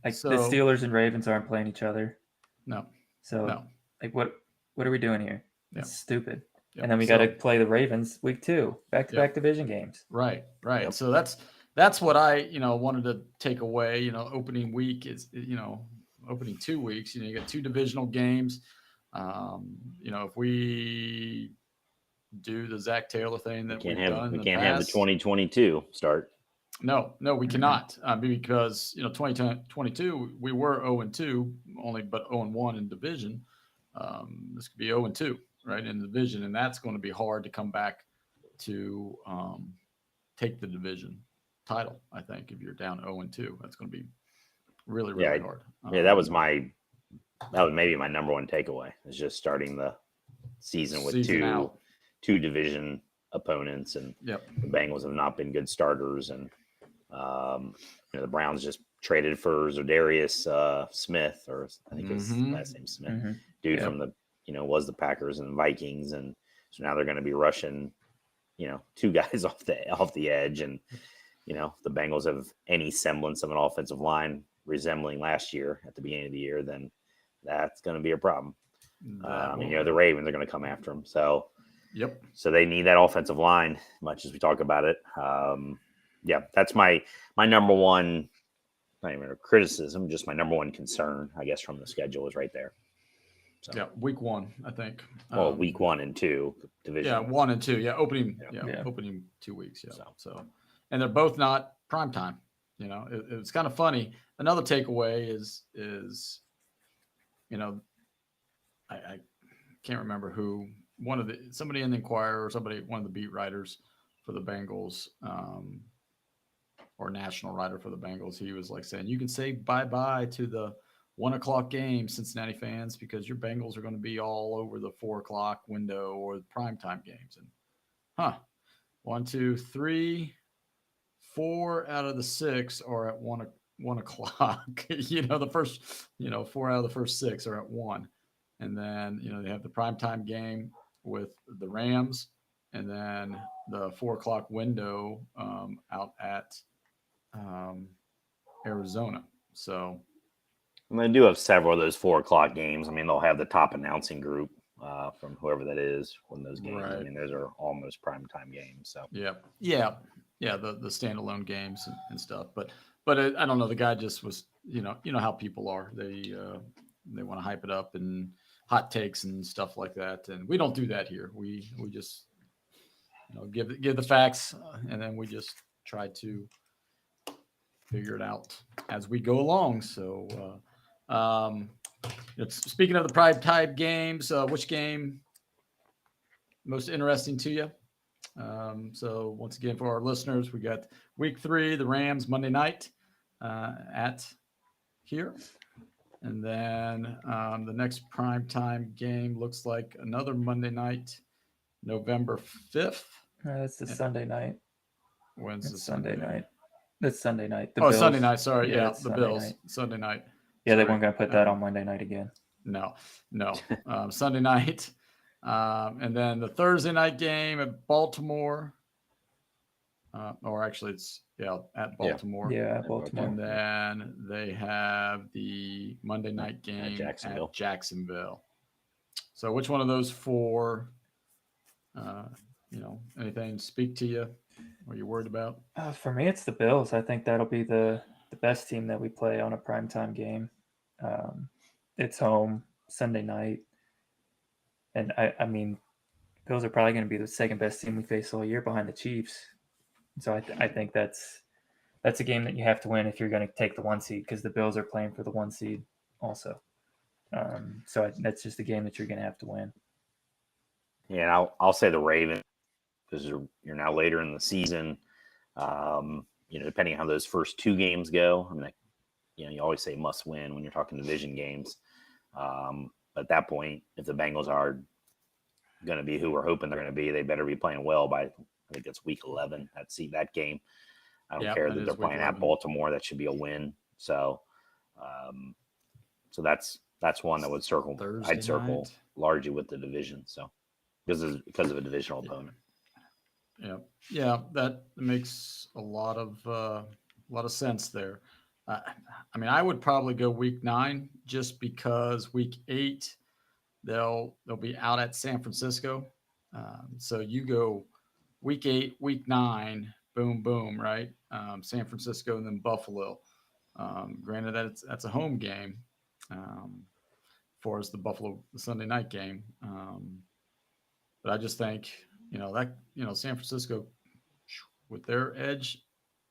Like So, the Steelers and Ravens aren't playing each other. No. So No. like what are we doing here? Yeah. It's stupid. Yep. And then we got to play the Ravens week 2, back-to-back division games. Right. Yep. So that's what I wanted to take away. Opening week is opening 2 weeks. You got 2 divisional games. If we do the Zach Taylor thing that we can't have the 2022 start. No, we cannot because 2022 we were 0-2 only, but 0-1 in division. This could be 0-2 right in the division, and that's going to be hard to come back to take the division title. I think if you're down 0-2, that's going to be really hard. That was maybe my number one takeaway is just starting the season with two division opponents, and the Bengals have not been good starters, and the Browns just traded for Za'Darius Smith, or I think his last name Smith, dude from the was the Packers and Vikings, and so now they're going to be rushing 2 guys off the edge, and the Bengals have any semblance of an offensive line resembling last year at the beginning of the year, then that's going to be a problem. The Ravens are going to come after them, so so they need that offensive line, much as we talk about it. That's my number one, not even a criticism, just my number one concern, I guess, from the schedule is right there. So week 1, I think. Well, week 1 and 2 division. Yeah, 1 and 2. Yeah, opening 2 weeks. Yeah. So, and they're both not prime time. It's kind of funny. Another takeaway is I can't remember who, somebody in the Inquirer or one of the beat writers for the Bengals, or national writer for the Bengals, he was like saying, you can say bye-bye to the 1:00 game, Cincinnati fans, because your Bengals are going to be all over the 4:00 window or the primetime games. And 1, 2, 3, 4 out of the 6 are at 1:00. The first 4 out of the first 6 are at 1, and then they have the primetime game with the Rams, and then the 4:00 window out at Arizona. So. And they do have several of those 4:00 games. I mean, they'll have the top announcing group from whoever that is when those games. Right. I mean, those are almost primetime games. So the standalone games and stuff. But I don't know. The guy just was, how people are. They want to hype it up and hot takes and stuff like that. And we don't do that here. We just give the facts, and then we just try to figure it out as we go along. So. Speaking of the prime time games, which game most interesting to you? So once again, for our listeners, we got week 3, the Rams Monday night at here, and then the next prime time game looks like another Monday night, November 5th. That's the Sunday night. When's the Sunday night? That's Sunday night. The Bills. Sunday night. Sorry, the Sunday Bills. Night. Sunday night. Yeah, they weren't going to put that on Monday night again. No. Sunday night. And then the Thursday night game at Baltimore. Or actually, it's at Baltimore. Yeah, at Baltimore. And then they have the Monday night game at Jacksonville. So which one of those 4, anything speak to you? What are you worried about? For me, it's the Bills. I think that'll be the best team that we play on a primetime game. It's home Sunday night. And I mean, Bills are probably going to be the second best team we face all year behind the Chiefs. So I think that's a game that you have to win if you're going to take the 1 seed, because the Bills are playing for the 1 seed also. So that's just a game that you're going to have to win. Yeah, and I'll say the Ravens because you're now later in the season. Depending on how those first two games go, I mean, you always say must win when you're talking division games. At that point, if the Bengals are going to be who we're hoping they're going to be, they better be playing well by, I think it's week 11. That game. I don't care that they're playing 11. At Baltimore. That should be a win. So, so that's one that would circle. Thursday I'd circle night. Largely with the division. So because of a divisional opponent. Yeah, that makes a lot of sense there. I mean, I would probably go week 9 just because week 8 they'll be out at San Francisco. So you go week 8, week 9, boom, boom, right? San Francisco and then Buffalo. Granted that that's a home game for us, the Sunday night game. But I just think, San Francisco with their edge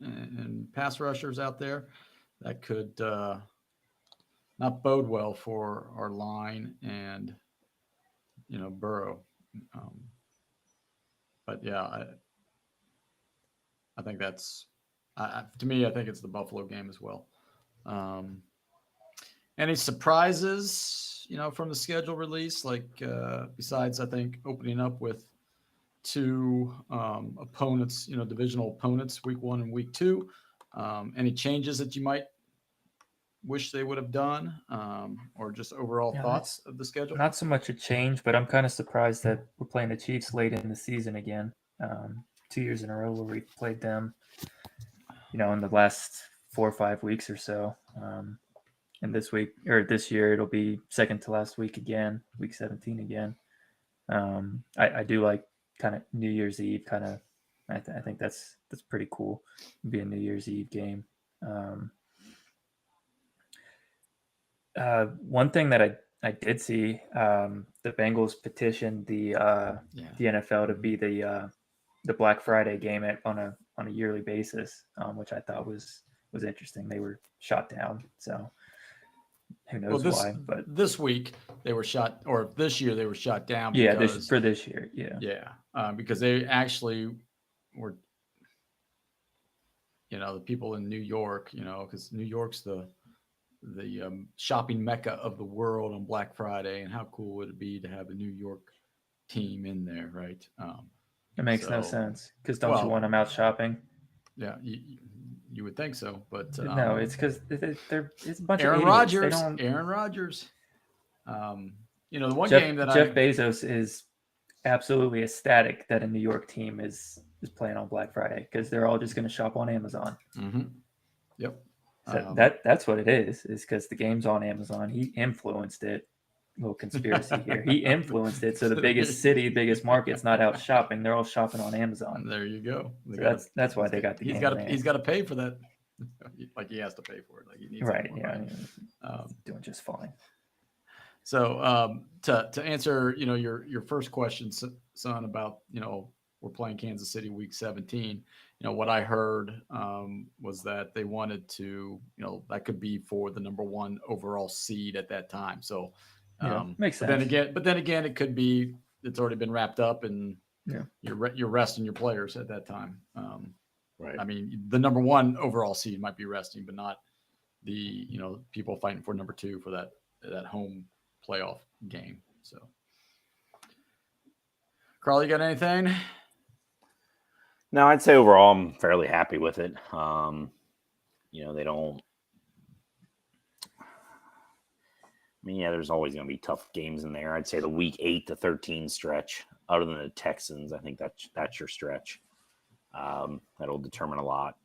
and pass rushers out there, that could not bode well for our line and, Burrow. But yeah, I think that's, to me, I think it's the Buffalo game as well. Any surprises, from the schedule release, like besides, I think, opening up with 2 opponents, divisional opponents, week 1 and week 2. Any changes that you might wish they would have done, or just overall thoughts of the schedule? Not so much a change, but I'm kind of surprised that we're playing the Chiefs late in the season again. 2 years in a row where we played them, in the last 4 or 5 weeks or so. And this year, it'll be second to last week again, week 17 again. I do like kind of New Year's Eve kind of. I think that's pretty cool. It'll be a New Year's Eve game. One thing that I did see, the Bengals petitioned the NFL to be the Black Friday game on a yearly basis, which I thought was interesting. They were shot down, so who knows why? But this week they were shot, or this year they were shot down. Yeah, for this year, because they actually were, the people in New York, because New York's the shopping mecca of the world on Black Friday, and how cool would it be to have a New York team in there, right? It makes no sense, because don't you want them out shopping? Yeah, you would think so, but no, it's because it's a bunch Aaron of Rodgers. Aaron Rodgers. The one game that Jeff Bezos is absolutely ecstatic that a New York team is playing on Black Friday, because they're all just going to shop on Amazon. Mm-hmm. Yep. So that's what it is because the game's on Amazon. He influenced it. Little conspiracy here. He influenced it, so the biggest city, biggest market's not out shopping. They're all shopping on Amazon. There you go. So that's why they got the game. He's got to pay for that. Like he has to pay for it. Like he needs right. More, yeah. Right? Doing just fine. So to answer, your first question, son, about we're playing Kansas City week 17. What I heard was that they wanted to, that could be for the number 1 overall seed at that time. So makes sense. But then again, it could be it's already been wrapped up, and you're resting your players at that time. Right. I mean, the number 1 overall seed might be resting, but not the people fighting for number 2 for that home playoff game. So, Carl, you got anything? No, I'd say overall I'm fairly happy with it. They don't. I mean, there's always going to be tough games in there. I'd say the week 8 to 13 stretch, other than the Texans, I think that's your stretch. That'll determine a lot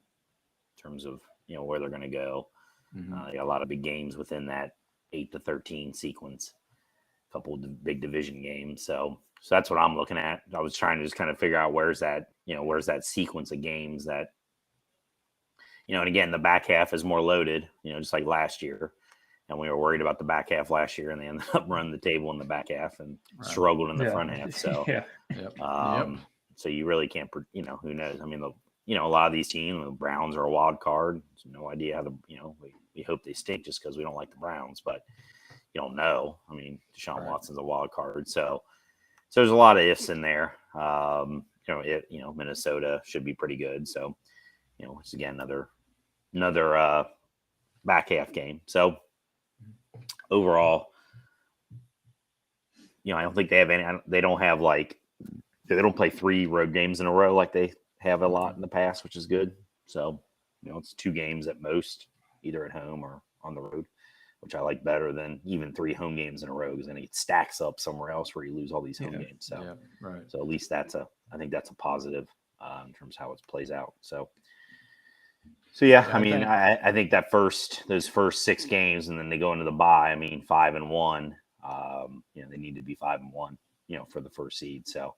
in terms of where they're going to go. Mm-hmm. They got a lot of big games within that 8 to 13 sequence. A couple of big division games, so that's what I'm looking at. I was trying to just kind of figure out where's that sequence of games that, and again, the back half is more loaded, just like last year. And we were worried about the back half last year, and they ended up running the table in the back half and struggled in the front half. So, so you really can't, who knows? I mean, a lot of these teams, the Browns are a wild card. So no idea how we hope they stink just because we don't like the Browns, but you don't know. I mean, Deshaun Watson's a wild card. So So there's a lot of ifs in there. Minnesota should be pretty good. So, it's again another back half game. So overall, I don't think they have any. They don't have they don't play 3 road games in a row like they have a lot in the past, which is good. So, it's 2 games at most, either at home or on the road, which I like better than even 3 home games in a row, because then it stacks up somewhere else where you lose all these home games. So, right. So at least I think that's a positive in terms of how it plays out. So yeah, I think those first 6 games, and then they go into the bye. 5-1. They need to be 5-1, for the first seed. So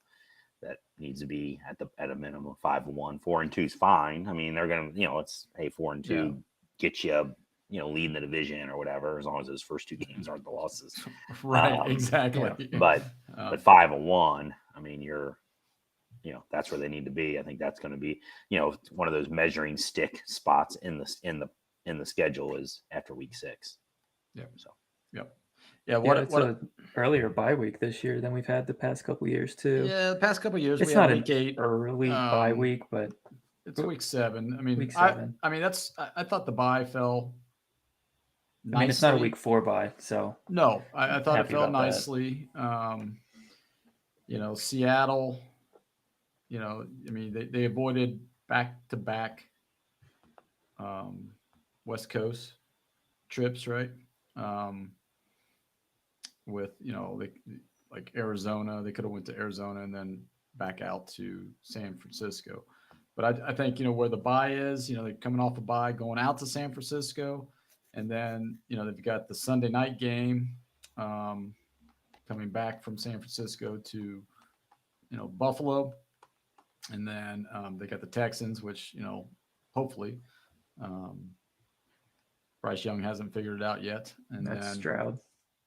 that needs to be at a minimum 5-1. 4-2 is fine. They're gonna, it's 4-2 get you, leading the division or whatever, as long as those first 2 games aren't the losses. Right, exactly. But 5-1, you're, that's where they need to be. I think that's going to be, one of those measuring stick spots in the schedule is after week 6. Yeah. So. Yep. Yeah. What an earlier bye week this year than we've had the past couple of years too. Yeah, the past couple of years it's we not had week 8 early bye week, but it's week 7. week 7. I thought the bye fell nicely. It's not a week 4 bye, so no, I thought it fell nicely. Seattle. They avoided back-to-back West Coast trips, right? With like Arizona, they could have went to Arizona and then back out to San Francisco. But I think where the bye is, they're coming off a bye, going out to San Francisco, and then they've got the Sunday night game, coming back from San Francisco to Buffalo. And then they got the Texans, which, hopefully Bryce Young hasn't figured it out yet. And that's then Stroud.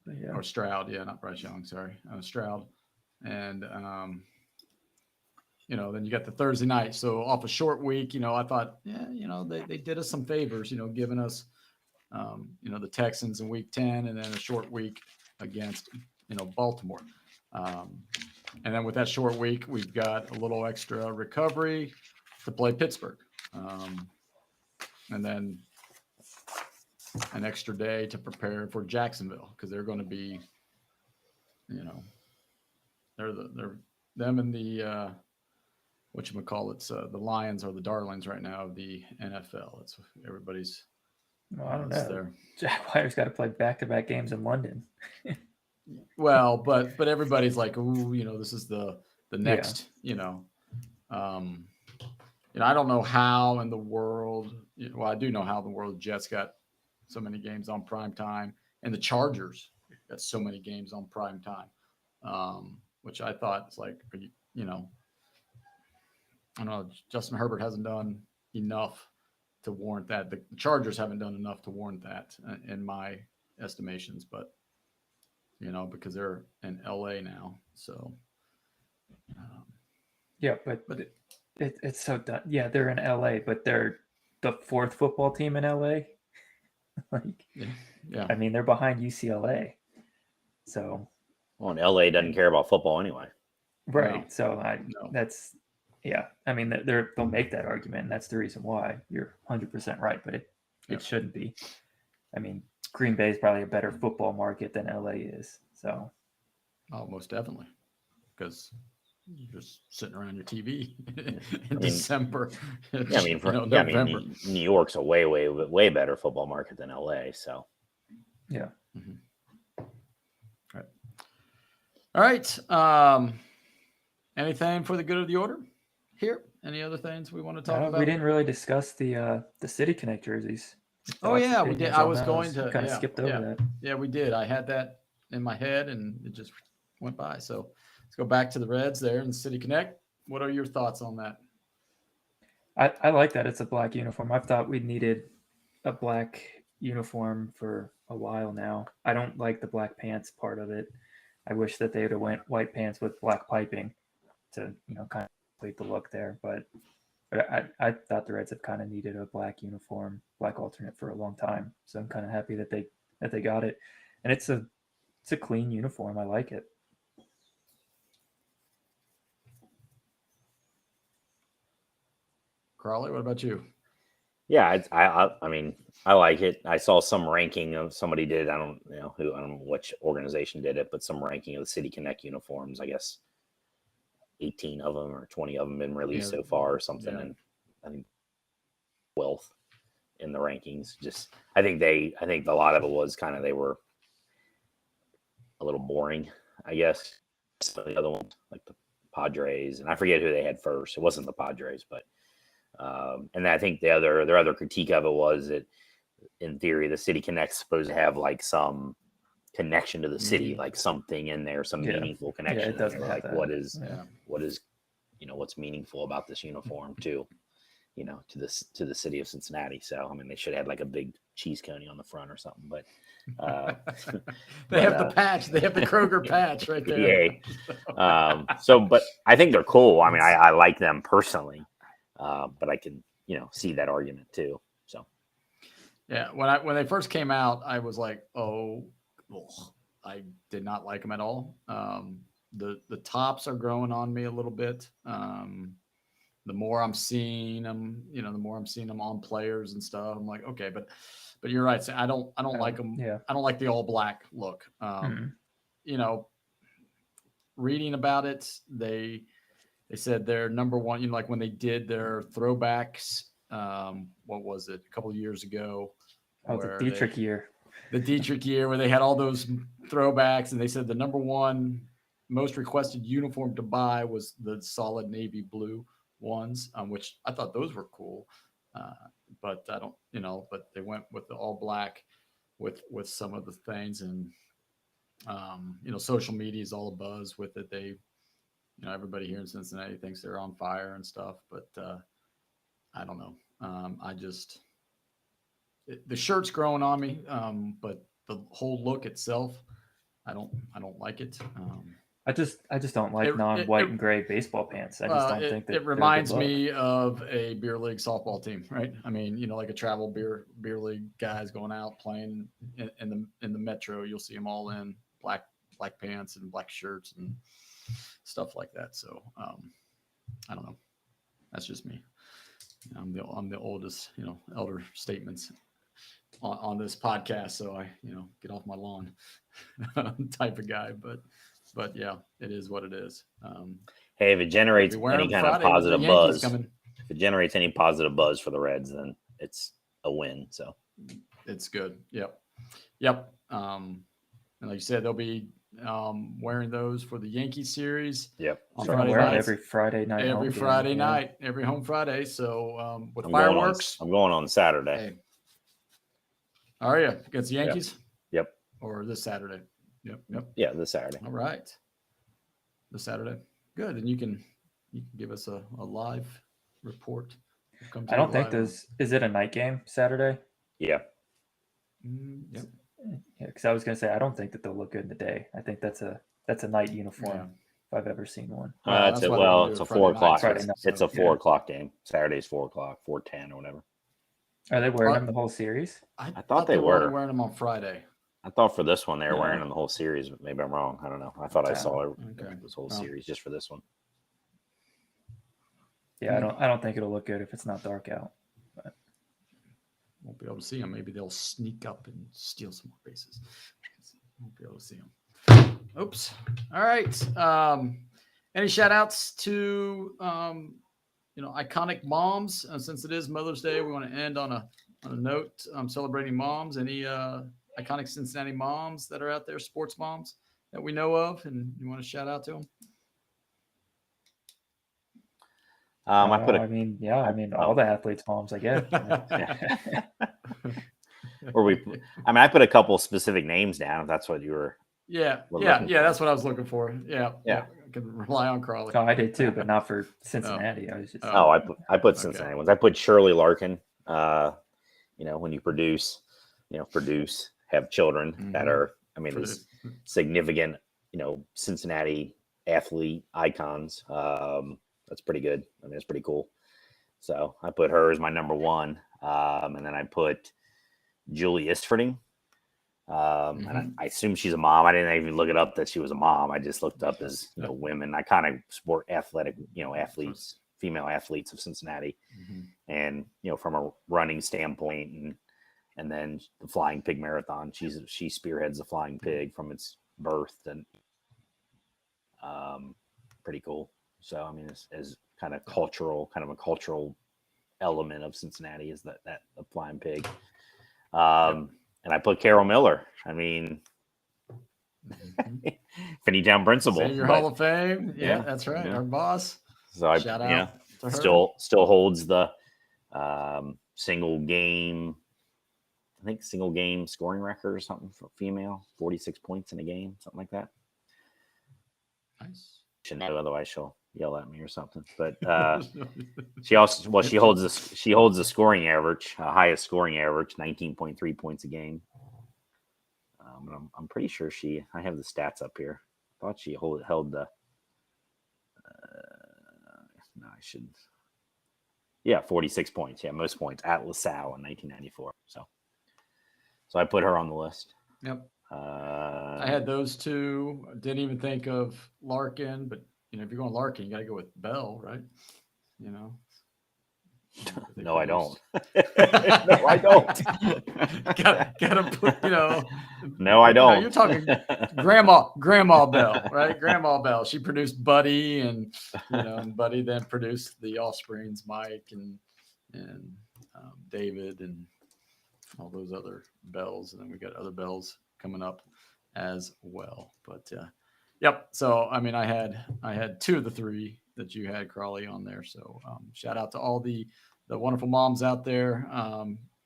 Yeah. Or Stroud. Yeah, not Bryce Young. Sorry. Stroud. And, then you got the Thursday night. So off a short week, I thought, they did us some favors, giving us, the Texans in week 10 and then a short week against, Baltimore. And then with that short week, we've got a little extra recovery to play Pittsburgh. And then an extra day to prepare for Jacksonville, because they're going to be, they're them and the the Lions are the darlings right now of the NFL. It's everybody's. Well, I don't know. Jaguars got to play back-to-back games in London. Well, but everybody's like, ooh, this is the next, I don't know how in the world. Well, I do know how in the world the Jets got so many games on prime time, and the Chargers got so many games on prime time, which I thought is like, I don't know. Justin Herbert hasn't done enough to warrant that. The Chargers haven't done enough to warrant that in my estimations, but because they're in LA now. So, yeah, but it's so done. Yeah, they're in LA, but they're the 4th football team in LA. Yeah. They're behind UCLA. So, well, and LA doesn't care about football anyway. Right. No. So that's, yeah. They'll make that argument, and that's the reason why. You're 100% right, but it shouldn't be. Green Bay is probably a better football market than LA is. So, most definitely, because you're just sitting around your TV in December. November. New York's a way better football market than LA. So, yeah. Mm-hmm. All right. Anything for the good of the order here? Any other things we want to talk about? We didn't really discuss the City Connect jerseys. Oh yeah, we did. I was going to kind of skipped over that. Yeah, we did. I had that in my head and it just went by. So let's go back to the Reds there in City Connect. What are your thoughts on that? I like that it's a black uniform. I've thought we needed a black uniform for a while now. I don't like the black pants part of it. I wish that they would have went white pants with black piping to kind of complete the look there. But I thought the Reds have kind of needed a black uniform, black alternate for a long time. So I'm kind of happy that they got it, and it's a clean uniform. I like it. Crawley, what about you? Yeah, I mean, I like it. I saw some ranking of somebody did. I don't know which organization did it, but some ranking of the City Connect uniforms. I guess 18 of them or 20 of them been released so far or something, and I think 12th in the rankings. Just I think a lot of it was kind of they were a little boring, I guess. Some of the other ones like the Padres, and I forget who they had first. It wasn't the Padres, but and I think their other critique of it was that in theory the City Connect's supposed to have like some connection to the city, like something in there, some meaningful connection. Yeah, it doesn't have like that. what is what's meaningful about this uniform to the city of Cincinnati. So I mean they should have like a big cheese coney on the front or something, but they have the patch, they have the Kroger patch right there. But I think they're cool. I mean I like them personally, but I can see that argument too. So yeah, when they first came out, I was like, I did not like them at all. The tops are growing on me a little bit. The more I'm seeing them, the more I'm seeing them on players and stuff. I'm like, okay, but you're right. So I don't like them. Yeah. I don't like the all black look. Reading about it, they said their number one, like when they did their throwbacks, what was it, a couple of years ago? The Dietrich year. The Dietrich year where they had all those throwbacks, and they said the number one most requested uniform to buy was the solid navy blue ones, which I thought those were cool. But I don't, but they went with the all black with some of the things, and social media is all abuzz with it. They, everybody here in Cincinnati thinks they're on fire and stuff, but I don't know. The shirt's growing on me, but the whole look itself, I don't like it. I just don't like non-white and gray baseball pants. I just don't think that it reminds me of a beer league softball team, right? I mean, like a travel beer league guys going out playing in the metro. You'll see them all in black pants and black shirts and stuff like that. So I don't know. That's just me. I'm the oldest, elder statements on this podcast, so I get off my lawn type of guy, but yeah, it is what it is. Hey, if it generates any kind of positive buzz, if it generates any positive buzz for the Reds, then it's a win. So it's good. Yep. And like you said, they'll be wearing those for the Yankee series. Yep. On Friday night. Every Friday night. Every home Friday. So with I'm fireworks. I'm going on Saturday. Hey. Are you against the Yankees? Yep. Or this Saturday? Yep. Yeah, this Saturday. All right. This Saturday. Good. And you can give us a live report. I don't think is it a night game Saturday? Yeah. Yep. Yeah, because I was going to say I don't think that they'll look good in the day. I think that's a night uniform if I've ever seen one. It's a 4:00. It's a 4:00 game. Saturday's 4:00, 4:10 or whatever. Are they wearing them the whole series? I thought they were wearing them on Friday. I thought for this one they were wearing them the whole series, but maybe I'm wrong. I don't know. I thought I saw this whole series just for this one. Yeah, I don't think it'll look good if it's not dark out. But won't be able to see them. Maybe they'll sneak up and steal some more bases. Won't be able to see them. Oops. All right. Any shout outs to iconic moms? Since it is Mother's Day, we want to end on a note celebrating moms. Any iconic Cincinnati moms that are out there, sports moms that we know of, and you want to shout out to them? all the athletes' moms, I guess. I put a couple specific names down. If that's what you were. Yeah. That's what I was looking for. Yeah. I can rely on Crawley. Oh, I did too, but not for Cincinnati. I was just. I put Cincinnati ones. I put Shirley Larkin. When you produce, have children that are, there's significant, Cincinnati athlete icons. That's pretty good. It's pretty cool. So I put her as my number one. And then I put Julie Istfording. And I assume she's a mom. I didn't even look it up that she was a mom. I just looked up as women. I kind of support athletic, athletes female athletes of Cincinnati. Mm-hmm. And, from a running standpoint and then the Flying Pig Marathon, she spearheads the Flying Pig from its birth, and pretty cool. So, I mean, as kind of a cultural element of Cincinnati is that the Flying Pig. And I put Carol Miller. I mean, Finneytown principal. Senior Hall of Fame. Yeah, that's right. Yeah. Our boss. So Shout out to her. Still holds the single game scoring record or something for female, 46 points in a game, something like that. Nice. Should know, otherwise she'll yell at me or something. But she holds the scoring average, highest scoring average, 19.3 points a game. I'm pretty sure I have the stats up here. I thought she held the. No, I shouldn't. Yeah, 46 points. Yeah, most points at LaSalle in 1994. So I put her on the list. Yep. I had those two. I didn't even think of Larkin, but if you're going Larkin, you got to go with Bell, right? No, I don't. No, I don't. Gotta put, No, I don't. You're talking Grandma Bell, right? Grandma Bell. She produced Buddy, and and Buddy then produced the Offsprings, Mike and David, and all those other Bells, and then we got other Bells coming up as well. But yep. So I mean, I had two of the three that you had, Crawley, on there. So shout out to all the wonderful moms out there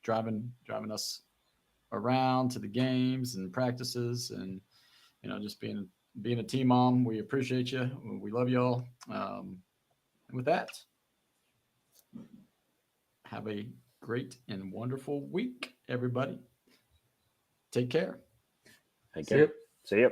driving us around to the games and practices, and just being a team mom. We appreciate you. We love y'all. And with that, have a great and wonderful week, everybody. Take care. See you.